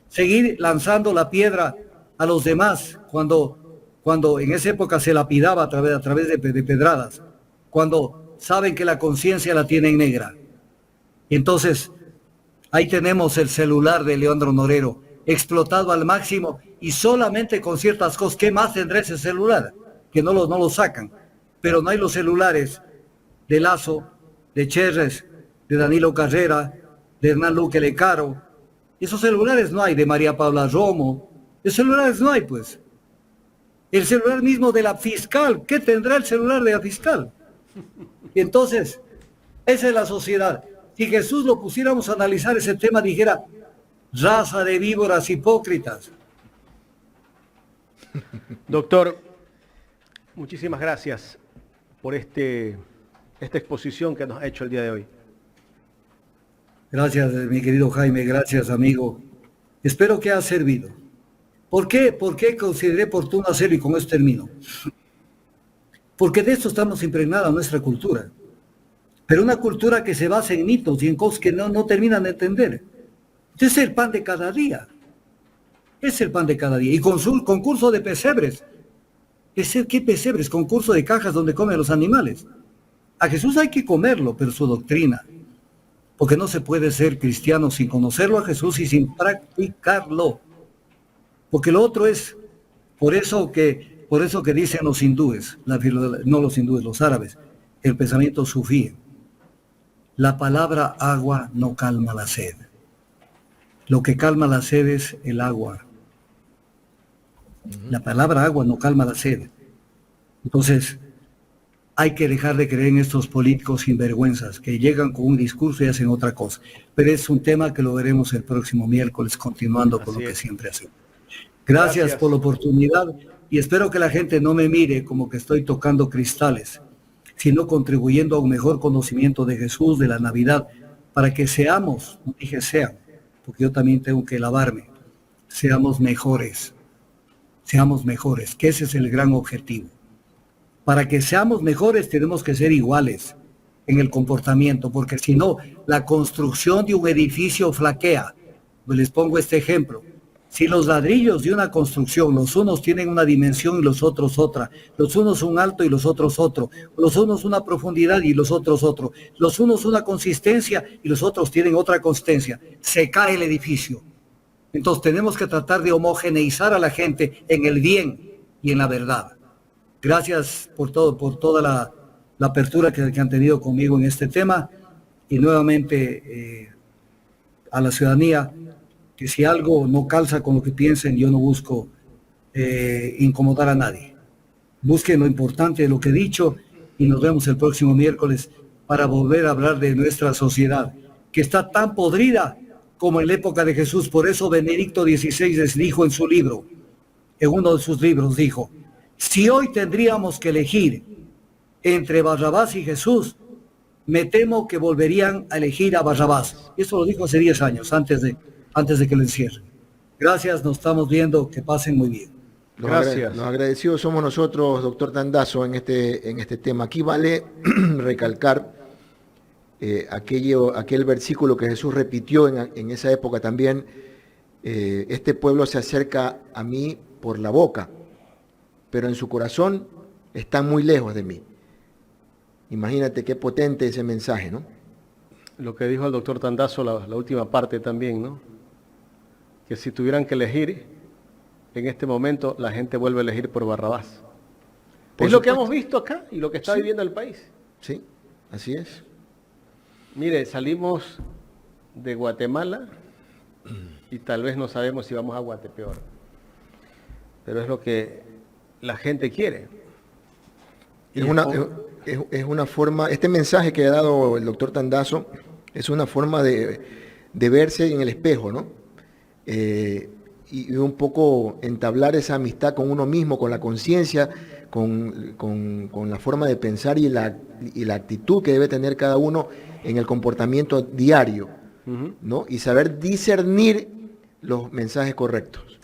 Seguir lanzando la piedra a los demás cuando en esa época se lapidaba a través de pedradas, cuando saben que la conciencia la tienen negra. Y entonces, ahí tenemos el celular de Leandro Norero, explotado al máximo y solamente con ciertas cosas. ¿Qué más tendrá ese celular? Que no lo sacan. Pero no hay los celulares de Lazo, de Cherres, de Danilo Carrera, de Hernán Luque Lecaro. Esos celulares no hay, de María Paula Romo. Esos celulares no hay, pues. El celular mismo de la fiscal, ¿qué tendrá el celular de la fiscal? Y entonces, esa es la sociedad. Si Jesús lo pusiéramos a analizar ese tema, dijera, raza de víboras hipócritas. Doctor, muchísimas gracias por esta exposición que nos ha hecho el día de hoy. Gracias, mi querido Jaime, gracias, amigo. Espero que haya servido. ¿Por qué consideré oportuno hacerlo? Y con esto termino. Porque de esto estamos impregnada nuestra cultura. Pero una cultura que se basa en mitos y en cosas que no terminan de entender. Es el pan de cada día. Es el pan de cada día. Y con su concurso de pesebres. ¿Qué pesebres? Concurso de cajas donde comen los animales. A Jesús hay que comerlo, pero su doctrina. Porque no se puede ser cristiano sin conocerlo a Jesús y sin practicarlo. Porque lo otro es, por eso que dicen los hindúes, no los hindúes, los árabes, el pensamiento sufí. La palabra agua no calma la sed. Lo que calma la sed es el agua. La palabra agua no calma la sed. Entonces, hay que dejar de creer en estos políticos sinvergüenzas que llegan con un discurso y hacen otra cosa. Pero es un tema que lo veremos el próximo miércoles, continuando con lo que siempre hacemos. Gracias por la oportunidad y espero que la gente no me mire como que estoy tocando cristales, sino contribuyendo a un mejor conocimiento de Jesús, de la Navidad, para que seamos, no dije sean, porque yo también tengo que lavarme, seamos mejores, que ese es el gran objetivo. Para que seamos mejores tenemos que ser iguales en el comportamiento, porque si no, la construcción de un edificio flaquea. Pues les pongo este ejemplo. Si los ladrillos de una construcción, los unos tienen una dimensión y los otros otra, los unos un alto y los otros otro, los unos una profundidad y los otros otro, los unos una consistencia y los otros tienen otra consistencia, se cae el edificio. Entonces tenemos que tratar de homogeneizar a la gente en el bien y en la verdad. Gracias por toda la apertura que han tenido conmigo en este tema y nuevamente a la ciudadanía, que si algo no calza con lo que piensen, yo no busco incomodar a nadie. Busquen lo importante de lo que he dicho y nos vemos el próximo miércoles para volver a hablar de nuestra sociedad, que está tan podrida como en la época de Jesús. Por eso Benedicto XVI les dijo en su libro, en uno de sus libros, dijo, si hoy tendríamos que elegir entre Barrabás y Jesús, me temo que volverían a elegir a Barrabás. Eso lo dijo hace 10 años, antes de que lo encierren. Gracias, nos estamos viendo, que pasen muy bien. Gracias. Los agradecidos somos nosotros, doctor Tandazo, en este tema. Aquí vale recalcar aquel versículo que Jesús repitió en esa época también. Este pueblo se acerca a mí por la boca, pero en su corazón están muy lejos de mí. Imagínate qué potente ese mensaje, ¿no? Lo que dijo el doctor Tandazo, la última parte también, ¿no? Que si tuvieran que elegir, en este momento la gente vuelve a elegir por Barrabás. Es lo que hemos visto acá y lo que está viviendo el país. Sí, así es. Mire, salimos de Guatemala y tal vez no sabemos si vamos a Guatepeor. Pero es lo que la gente quiere. Es una forma, este mensaje que ha dado el doctor Tandazo es una forma de verse en el espejo, ¿no? Y un poco entablar esa amistad con uno mismo, con la conciencia, con la forma de pensar y la actitud que debe tener cada uno en el comportamiento diario, ¿no? Y saber discernir los mensajes correctos.